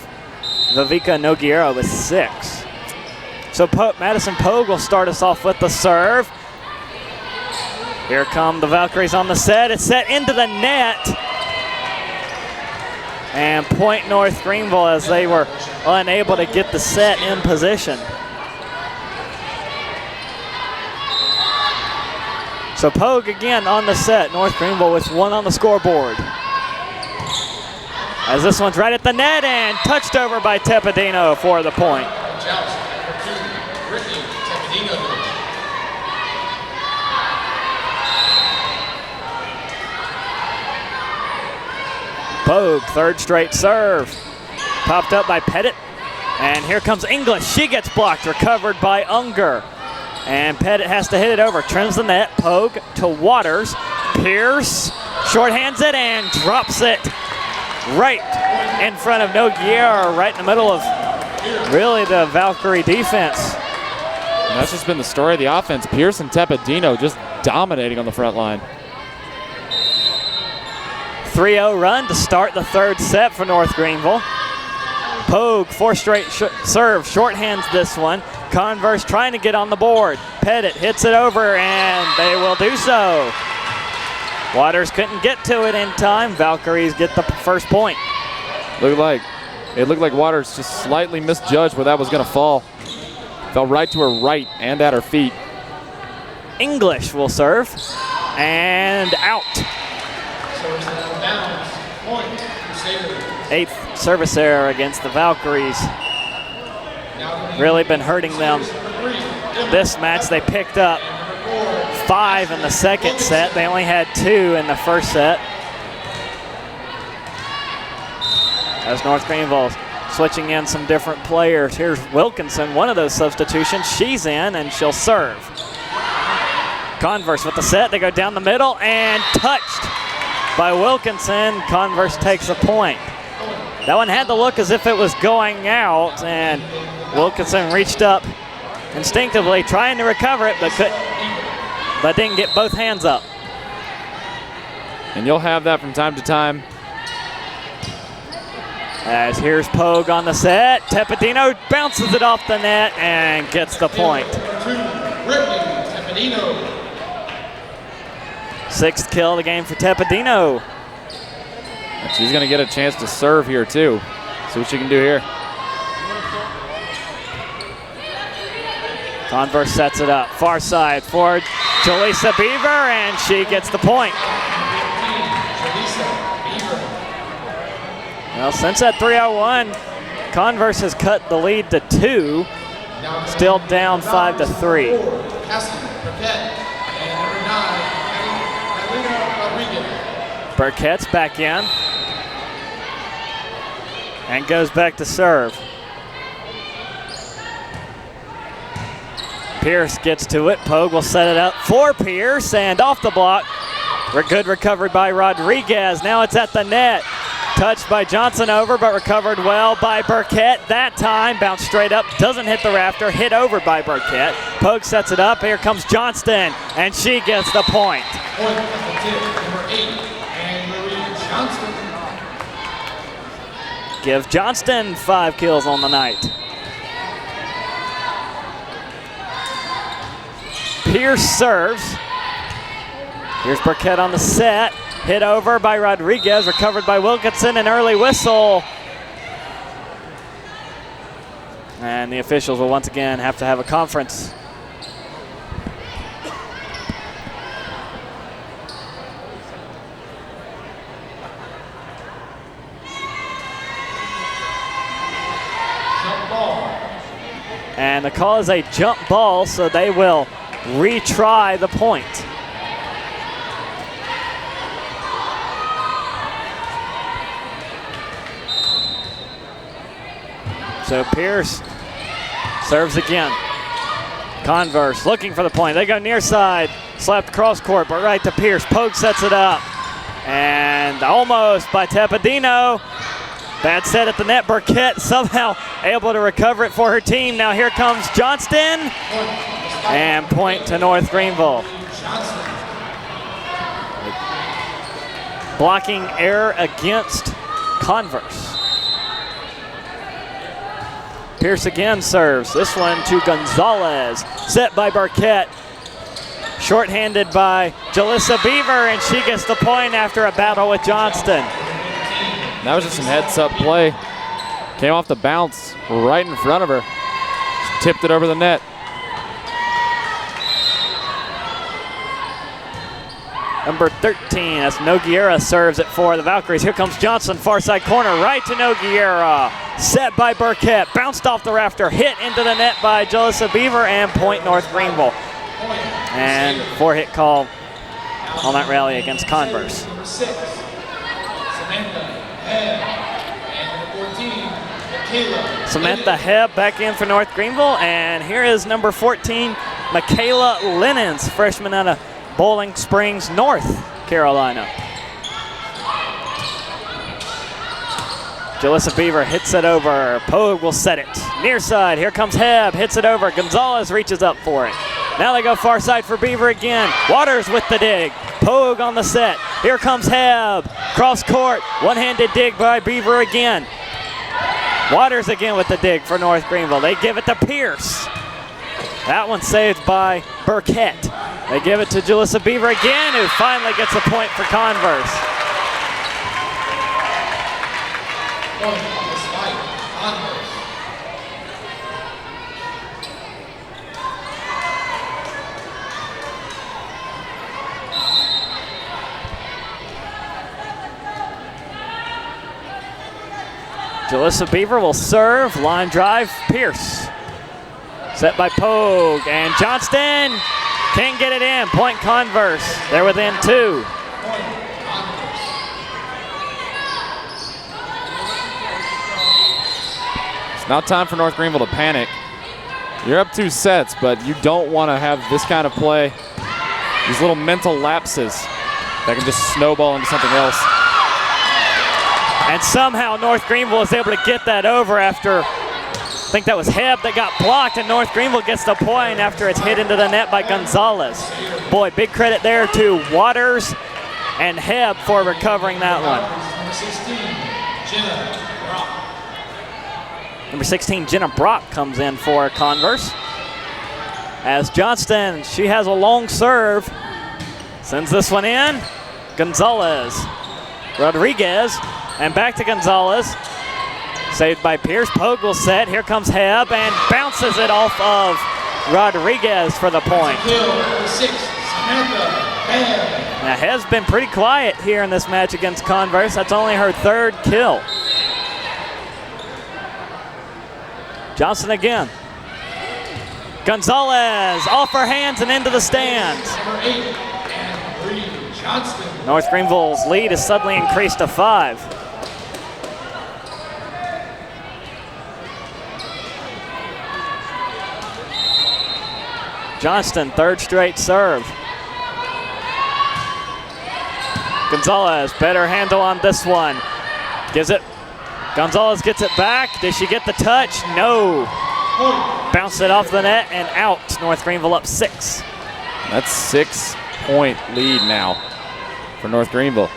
Speaker 4: Viveka Noguera with 6. So Madison Pogue will start us off with the serve. Here come the Valkyries on the set. It's set into the net. And point North Greenville as they were unable to get the set in position. So Pogue again on the set. North Greenville with 1 on the scoreboard. As this one's right at the net and touched over by Tepedino for the point. Pogue, 3rd straight serve. Popped up by Pettit. And here comes English. She gets blocked, recovered by Unger. And Pettit has to hit it over. Trims the net. Pogue to Waters. Pierce shorthands it and drops it right in front of Noguera, right in the middle of really the Valkyrie defense.
Speaker 5: And that's just been the story of the offense. Pierce and Tepedino just dominating on the front line.
Speaker 4: 3-0 run to start the third set for North Greenville. Pogue, 4 straight serve, shorthands this one. Converse trying to get on the board. Pettit hits it over, and they will do so. Waters couldn't get to it in time. Valkyries get the first point.
Speaker 5: It looked like Waters just slightly misjudged where that was going to fall. Fell right to her right and at her feet.
Speaker 4: English will serve, and out.
Speaker 2: Service out of bounds. Point. Crusaders.
Speaker 4: 8th service error against the Valkyries. Really been hurting them this match. They picked up 5 in the second set. They only had 2 in the first set. As North Greenville switching in some different players. Here's Wilkinson, one of those substitutions. She's in and she'll serve. Converse with the set. They go down the middle and touched by Wilkinson. Converse takes a point. That one had to look as if it was going out, and Wilkinson reached up instinctively trying to recover it, but didn't get both hands up.
Speaker 5: And you'll have that from time to time.
Speaker 4: As here's Pogue on the set. Tepedino bounces it off the net and gets the point. 6th kill of the game for Tepedino.
Speaker 5: And she's going to get a chance to serve here too. See what she can do here.
Speaker 4: Converse sets it up. Far side for Jaleesa Beaver, and she gets the point. Well, since that 3-0-1, Converse has cut the lead to 2. Still down 5-3. Burkett's back in and goes back to serve. Pierce gets to it. Pogue will set it up for Pierce, and off the block. Good recovery by Rodriguez. Now it's at the net. Touched by Johnson over, but recovered well by Burkett. That time bounced straight up, doesn't hit the rafter, hit over by Burkett. Pogue sets it up. Here comes Johnston, and she gets the point.
Speaker 2: Point at the tip, number 8, Anne-Marie Johnston.
Speaker 4: Give Johnston 5 kills on the night. Pierce serves. Here's Burkett on the set. Hit over by Rodriguez, recovered by Wilkinson, an early whistle. And the officials will once again have to have a conference.
Speaker 2: Jump ball.
Speaker 4: And the call is a jump ball, so they will retry the point. So Pierce serves again. Converse looking for the point. They go near side, slapped cross court, but right to Pierce. Pogue sets it up. And almost by Tepedino. Bad set at the net. Burkett somehow able to recover it for her team. Now here comes Johnston. And point to North Greenville. Blocking error against Converse. Pierce again serves. This one to Gonzalez. Set by Burkett. Shorthanded by Jaleesa Beaver, and she gets the point after a battle with Johnston.
Speaker 5: That was just some heads-up play. Came off the bounce right in front of her. Just tipped it over the net.
Speaker 4: Number 13, that's Noguera serves it for the Valkyries. Here comes Johnson, far side corner, right to Noguera. Set by Burkett, bounced off the rafter, hit into the net by Jaleesa Beaver, and point North Greenville. And 4-hit call on that rally against Converse.
Speaker 2: Number 6, Samantha Hebb. And number 14, Michaela.
Speaker 4: Samantha Hebb back in for North Greenville, and here is number 14, Michaela Linens, freshman out of Bowling Springs, North Carolina. Jalissa Beaver hits it over. Pogue will set it. Near side, here comes Hebb, hits it over. Gonzalez reaches up for it. Now they go far side for Beaver again. Waters with the dig. Pogue on the set. Here comes Hebb. Cross court, one-handed dig by Beaver again. Waters again with the dig for North Greenville. They give it to Pierce. That one saved by Burkett. They give it to Jalissa Beaver again, who finally gets a point for Converse.
Speaker 2: Point on the spike, Converse.
Speaker 4: Jalissa Beaver will serve, line drive, Pierce. Set by Pogue, and Johnston can't get it in. Point Converse, they're within 2.
Speaker 2: Point Converse.
Speaker 5: It's not time for North Greenville to panic. You're up 2 sets, but you don't want to have this kind of play, these little mental lapses that can just snowball into something else.
Speaker 4: And somehow North Greenville is able to get that over after, I think that was Hebb that got blocked, and North Greenville gets the point after it's hit into the net by Gonzalez. Boy, big credit there to Waters and Hebb for recovering that one.
Speaker 2: Number 16, Jenna Brock.
Speaker 4: Number 16, Jenna Brock comes in for Converse. As Johnston, she has a long serve. Sends this one in. Gonzalez. Rodriguez. And back to Gonzalez. Saved by Pierce. Pogue will set. Here comes Hebb and bounces it off of Rodriguez for the point.
Speaker 2: Kill, number 6, Samantha Hebb.
Speaker 4: Now Hebb's been pretty quiet here in this match against Converse. That's only her 3rd kill. Johnson again. Gonzalez off her hands and into the stands.
Speaker 2: Number 8, and Bree Johnston.
Speaker 4: North Greenville's lead is suddenly increased to 5. Johnston, 3rd straight serve. Gonzalez, better handle on this one. Gives it. Gonzalez gets it back. Did she get the touch? No. Bounced it off the net and out. North Greenville up 6.
Speaker 5: That's 6-point lead now for North Greenville.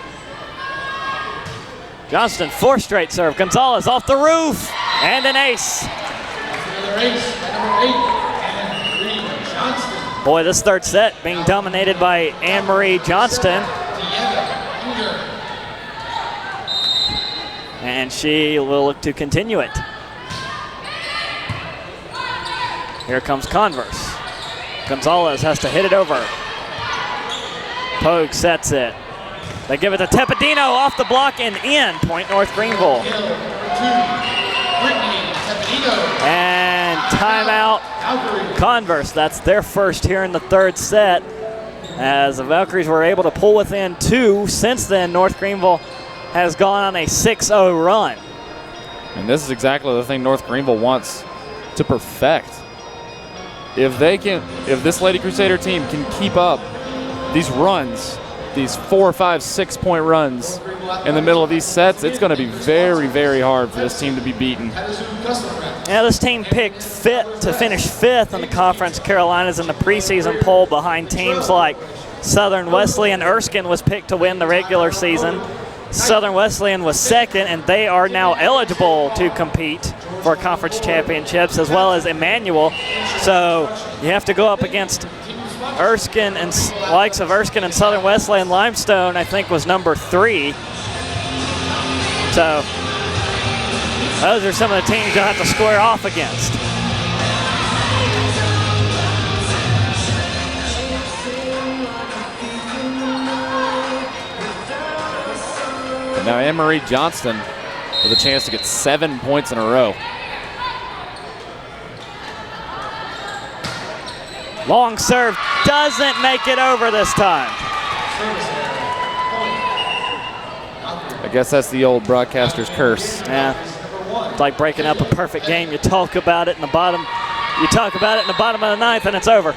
Speaker 4: Johnston, 4th straight serve. Gonzalez off the roof and an ace.
Speaker 2: Another ace, number 8, and Bree Johnston.
Speaker 4: Boy, this 3rd set being dominated by Anne-Marie Johnston. And she will look to continue it. Here comes Converse. Gonzalez has to hit it over. Pogue sets it. They give it to Tepedino off the block and in. Point North Greenville. And timeout Converse. That's their first here in the 3rd set, as the Valkyries were able to pull within 2. Since then, North Greenville has gone on a 6-0 run.
Speaker 5: And this is exactly the thing North Greenville wants to perfect. If this Lady Crusader team can keep up these runs, these 4, 5, 6-point runs in the middle of these sets, it's going to be very, very hard for this team to be beaten.
Speaker 4: Yeah, this team picked to finish 5th in the Conference Carolinas in the preseason poll, behind teams like Southern Wesleyan. Erskine was picked to win the regular season. Southern Wesleyan was 2nd, and they are now eligible to compete for conference championships, as well as Emmanuel. So you have to go up against Erskine, and likes of Erskine and Southern Wesleyan. Limestone, I think, was number 3. So those are some of the teams you'll have to square off against.
Speaker 5: And now Anne-Marie Johnston with a chance to get 7 points in a row.
Speaker 4: Long serve doesn't make it over this time.
Speaker 5: I guess that's the old broadcaster's curse.
Speaker 4: Yeah, it's like breaking up a perfect game. You talk about it in the bottom You talk about it in the bottom of the ninth and it's over.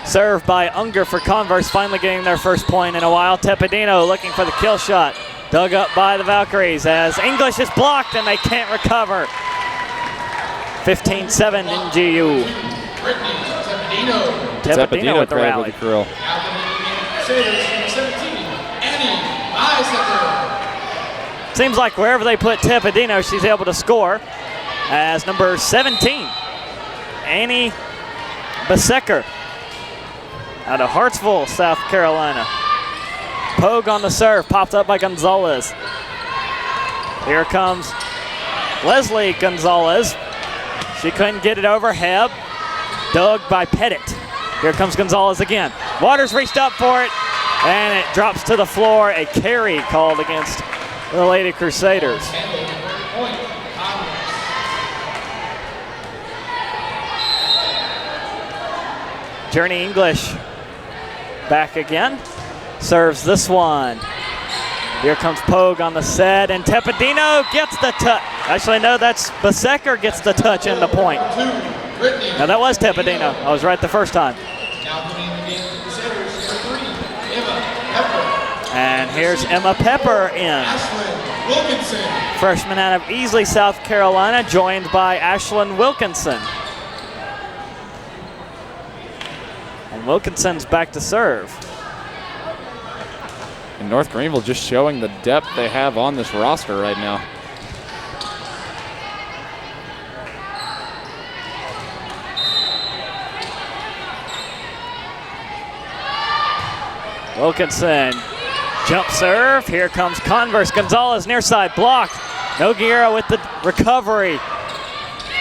Speaker 4: Served by Unger for Converse, finally getting their first point in a while. Tepedino looking for the kill shot. Dug up by the Valkyries as English is blocked and they can't recover. 15-7 NGU. Tepedino with the rally.
Speaker 2: Crusaders, number 17, Annie Bisecker.
Speaker 4: Seems like wherever they put Tepedino, she's able to score. As number 17, Annie Bisecker out of Hartsville, South Carolina. Pogue on the serve, popped up by Gonzalez. Here comes Leslie Gonzalez. She couldn't get it over. Heb, dug by Pettit. Here comes Gonzalez again. Waters reached up for it, and it drops to the floor. A carry called against the Lady Crusaders. Journey English back again. Serves this one. Here comes Pogue on the set, and Tepedino gets the touch. Actually, no, that's Bisecker gets the touch and the point. Now that was Tepedino. I was right the first time. And here's Emma Pepper in. Freshman out of Easley, South Carolina, joined by Ashlyn Wilkinson. And Wilkinson's back to serve.
Speaker 5: And North Greenville just showing the depth they have on this roster right now.
Speaker 4: Wilkinson, jump serve. Here comes Converse. Gonzalez near side, blocked. Nogueira with the recovery.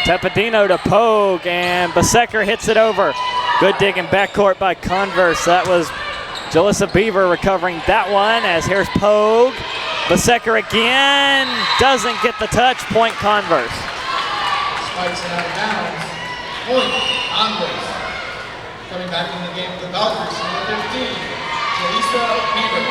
Speaker 4: Tepedino to Pogue, and Bisecker hits it over. Good dig in backcourt by Converse. That was Jalissa Beaver recovering that one, as here's Pogue. Bisecker again, doesn't get the touch. Point Converse.
Speaker 2: Spikes it out of bounds. Point Converse. Coming back in the game with the Valkyries, number 15, Jalissa Beaver.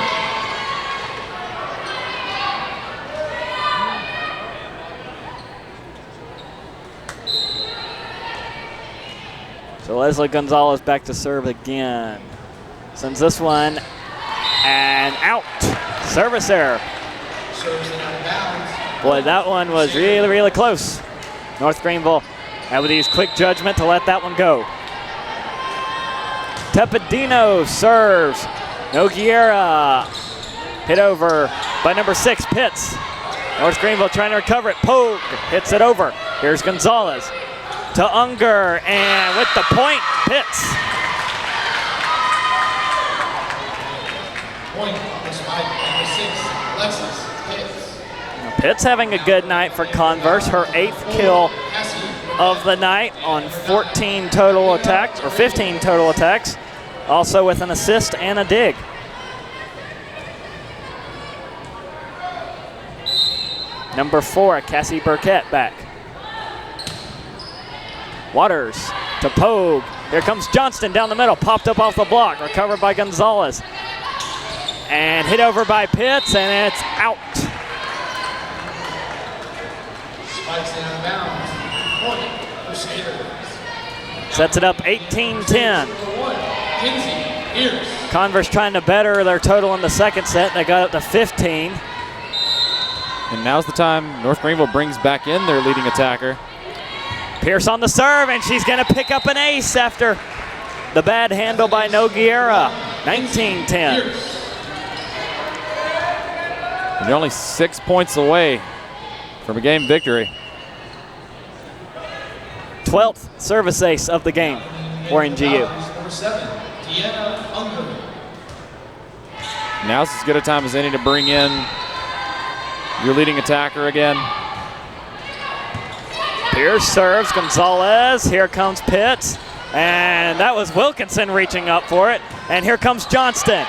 Speaker 4: So Leslie Gonzalez back to serve again. Sends this one, and out. Service error. Boy, that one was really, really close. North Greenville had to use quick judgment to let that one go. Tepedino serves. Nogueira hit over by number 6, Pitts. North Greenville trying to recover it. Pogue hits it over. Here's Gonzalez to Unger, and with the point, Pitts.
Speaker 2: Point was by number 6, Alexis Pitts.
Speaker 4: Now, Pitts having a good night for Converse, her 8th kill of the night on 14 total attacks, or 15 total attacks, also with an assist and a dig. Number 4, Cassie Burkett back. Waters to Pogue. Here comes Johnston down the middle, popped up off the block, recovered by Gonzalez. And hit over by Pitts, and it's out.
Speaker 2: Spikes it out of bounds. Point Crusaders.
Speaker 4: Sets it up 18-10.
Speaker 2: Number 1, Kinsey Pierce.
Speaker 4: Converse trying to better their total in the second set. They got up to 15.
Speaker 5: And now's the time North Greenville brings back in their leading attacker.
Speaker 4: Pierce on the serve, and she's going to pick up an ace after the bad handle by Nogueira. 19-10.
Speaker 5: And they're only 6 points away from a game victory.
Speaker 4: 12th service ace of the game for NGU.
Speaker 2: Number 7, Deanna Unger.
Speaker 5: Now's as good a time as any to bring in your leading attacker again.
Speaker 4: Pierce serves Gonzalez. Here comes Pitts. And that was Wilkinson reaching up for it. And here comes Johnston.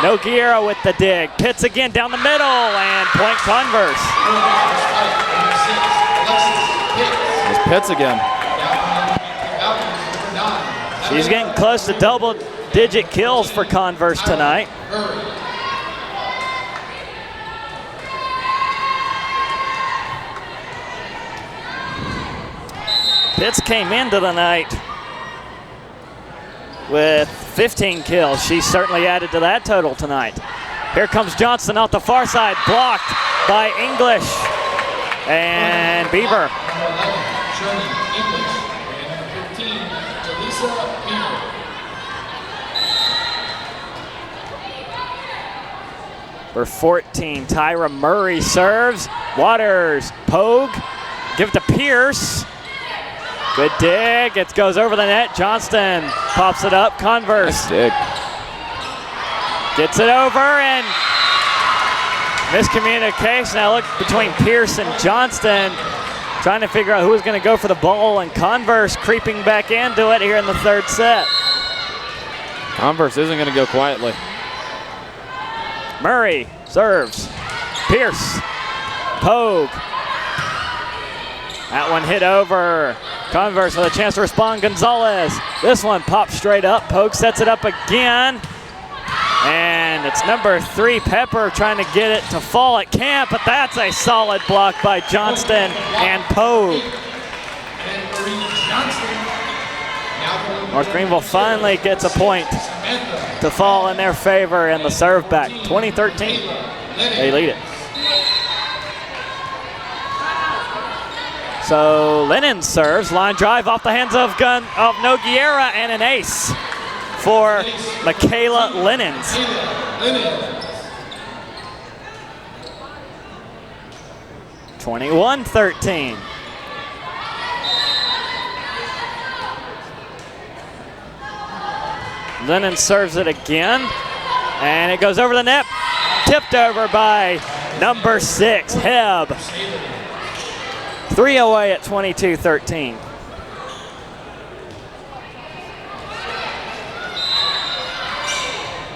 Speaker 4: Nogueira with the dig. Pitts again down the middle, and point Converse.
Speaker 5: It's Pitts again.
Speaker 4: She's getting close to double-digit kills for Converse tonight. Pitts came into the night with 15 kills. She certainly added to that total tonight. Here comes Johnston off the far side, blocked by English and Beaver.
Speaker 2: Number 11, Shirley English. And number 15, Jaleesa Beaver.
Speaker 4: For 14, Tyra Murray serves. Waters, Pogue, give it to Pierce. Good dig, it goes over the net. Johnston pops it up, Converse.
Speaker 5: Nice dig.
Speaker 4: Gets it over and miscommunication. Now look between Pierce and Johnston, trying to figure out who was going to go for the ball, and Converse creeping back into it here in the third set.
Speaker 5: Converse isn't going to go quietly.
Speaker 4: Murray serves. Pierce. Pogue. That one hit over. Converse with a chance to respond. Gonzalez. This one pops straight up. Pogue sets it up again. And it's number 3, Pepper, trying to get it to fall. It can't, but that's a solid block by Johnston and Pogue. North Greenville finally gets a point to fall in their favor in the serve back. 20-13, they lead it. So Lennon serves, line drive off the hands of Nogueira, and an ace for Michaela Lennons. 21-13. Lennon serves it again, and it goes over the net, tipped over by number 6, Heb. 3 away at 22-13.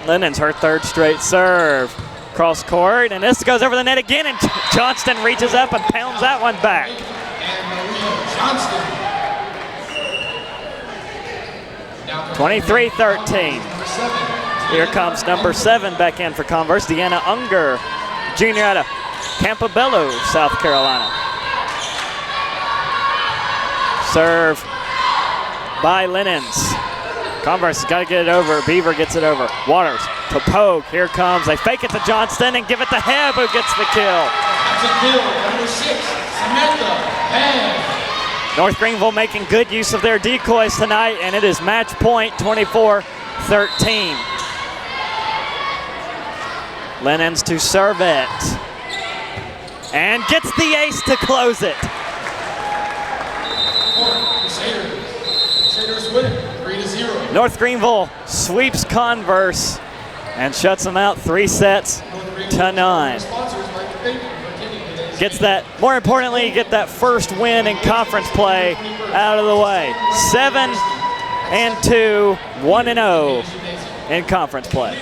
Speaker 4: Lennon's her third straight serve. Cross court, and this goes over the net again, and Johnston reaches up and pounds that one back.
Speaker 2: And
Speaker 4: 23-13. Here comes number 7 back in for Converse, Deanna Unger, junior out of Campobello, South Carolina. Serve by Lennons. Converse has got to get it over. Beaver gets it over. Waters to Pogue. Here comes. They fake it to Johnston and give it to Heb, who gets the kill.
Speaker 2: That's a kill. Number 6, Samantha Heb.
Speaker 4: North Greenville making good use of their decoys tonight, and it is match point, 24-13. Lennons to serve it. And gets the ace to close it.
Speaker 2: Crusaders win it, 3-0.
Speaker 4: North Greenville sweeps Converse and shuts them out 3 sets to 9. Gets that, more importantly, get that first win in conference play out of the way. 7-2, 1-0 in conference play.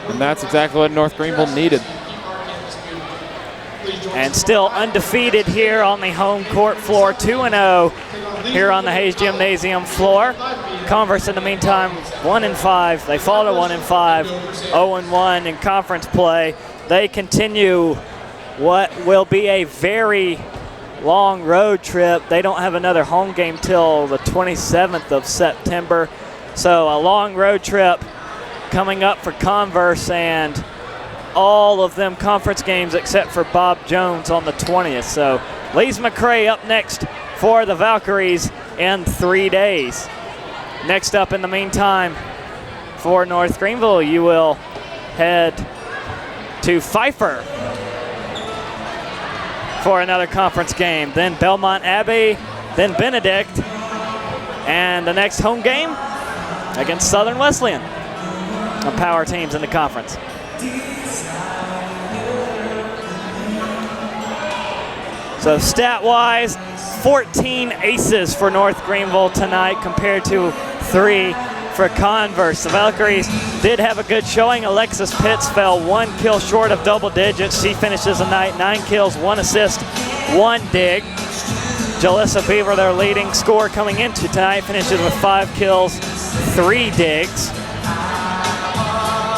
Speaker 5: And that's exactly what North Greenville needed.
Speaker 4: And still undefeated here on the home court floor, 2-0 here on the Hayes Gymnasium floor. Converse in the meantime, 1-5. They fall to 1-5, 0-1 in conference play. They continue what will be a very long road trip. They don't have another home game till the 27th of September. So a long road trip coming up for Converse, and all of them conference games except for Bob Jones on the 20th. So Lees McCray up next for the Valkyries in 3 days. Next up in the meantime for North Greenville, you will head to Pfeiffer for another conference game. Then Belmont Abbey, then Benedict, and the next home game against Southern Wesleyan. The power teams in the conference. So stat-wise, 14 aces for North Greenville tonight compared to 3 for Converse. The Valkyries did have a good showing. Alexis Pitts fell 1 kill short of double digits. She finishes the night 9 kills, 1 assist, 1 dig. Jalissa Beaver, their leading scorer coming into tonight, finishes with 5 kills, 3 digs.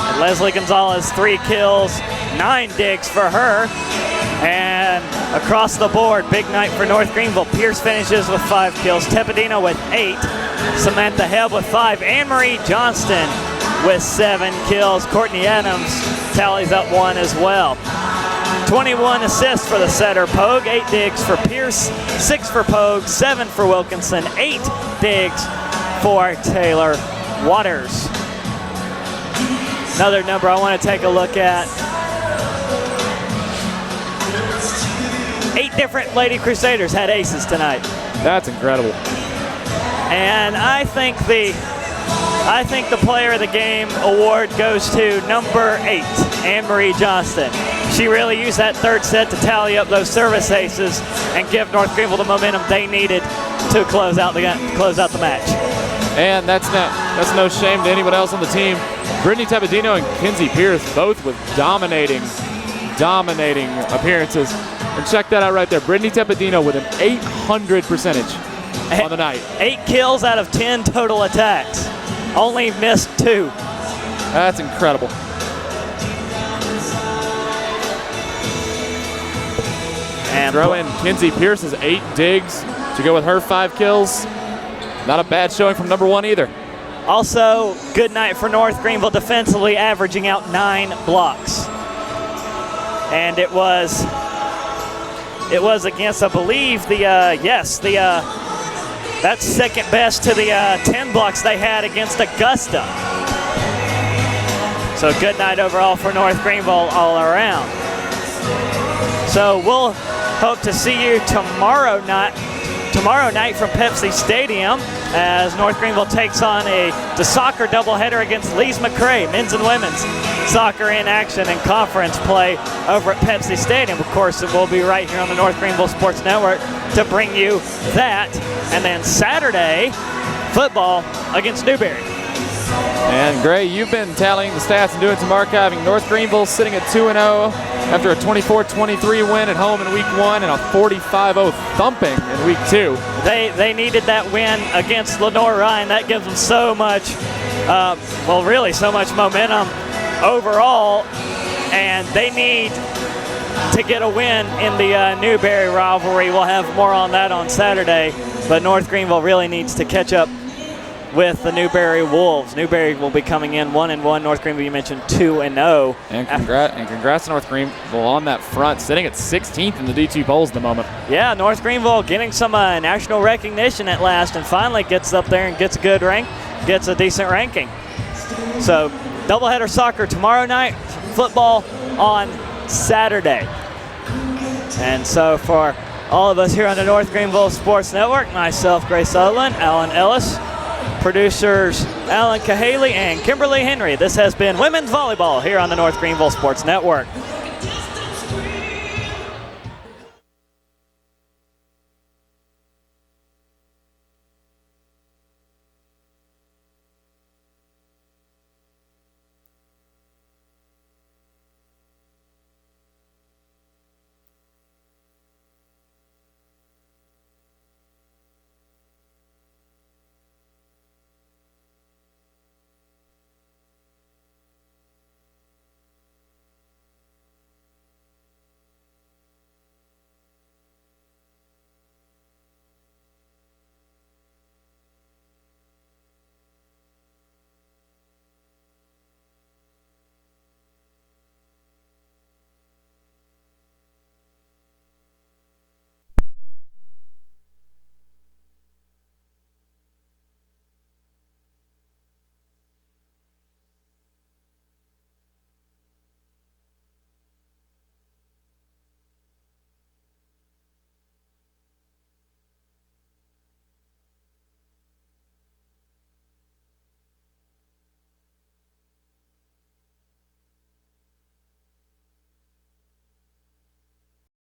Speaker 4: And Leslie Gonzalez, 3 kills, 9 digs for her. And Across the board, big night for North Greenville. Pierce finishes with 5 kills. Tepidino with 8. Samantha Hebb with 5. Anne-Marie Johnston with 7 kills. Courtney Adams tallies up 1 as well. 21 assists for the setter Pogue. 8 digs for Pierce. 6 for Pogue. 7 for Wilkinson. 8 digs for Taylor Waters. Another number I want to take a look at. 8 different Lady Crusaders had aces tonight.
Speaker 5: That's incredible.
Speaker 4: And I think the player of the game award goes to number 8, Anne-Marie Johnston. She really used that third set to tally up those service aces and give North Greenville the momentum they needed to close out the match.
Speaker 5: And that's no shame to anyone else on the team. Brittany Tepidino and Kinsey Pierce both with dominating appearances. And check that out right there. Brittany Tepidino with an 800 percentage on the night.
Speaker 4: 8 kills out of 10 total attacks. Only missed 2.
Speaker 5: That's incredible.
Speaker 4: And
Speaker 5: throw in Kinsey Pierce's 8 digs to go with her 5 kills. Not a bad showing from number 1 either.
Speaker 4: Also, good night for North Greenville defensively, averaging out 9 blocks. And it was against, I believe, that's second best to the 10 blocks they had against Augusta. So good night overall for North Greenville all around. So we'll hope to see you tomorrow night from Pepsi Stadium as North Greenville takes on the soccer doubleheader against Lees McRae, men's and women's soccer in action and conference play over at Pepsi Stadium. Of course, it will be right here on the North Greenville Sports Network to bring you that. And then Saturday, football against Newberry.
Speaker 5: And Gray, you've been tallying the stats and doing some archiving. North Greenville sitting at 2-0 after a 24-23 win at home in week 1 and a 45-0 thumping in week 2.
Speaker 4: They needed that win against Lenore Ryan. That gives them so much, really so much momentum overall, and they need to get a win in the Newberry rivalry. We'll have more on that on Saturday, but North Greenville really needs to catch up with the Newberry Wolves. Newberry will be coming in 1-1. North Greenville, you mentioned, 2-0.
Speaker 5: And congrats to North Greenville on that front, sitting at 16th in the D2 polls at the moment.
Speaker 4: Yeah, North Greenville getting some national recognition at last, and finally gets up there and gets a good rank, gets a decent ranking. So doubleheader soccer tomorrow night, football on Saturday. And so for all of us here on the North Greenville Sports Network, myself, Gray Sutherland, Alan Ellis, producers Alan Cahaley and Kimberly Henry, this has been Women's Volleyball here on the North Greenville Sports Network.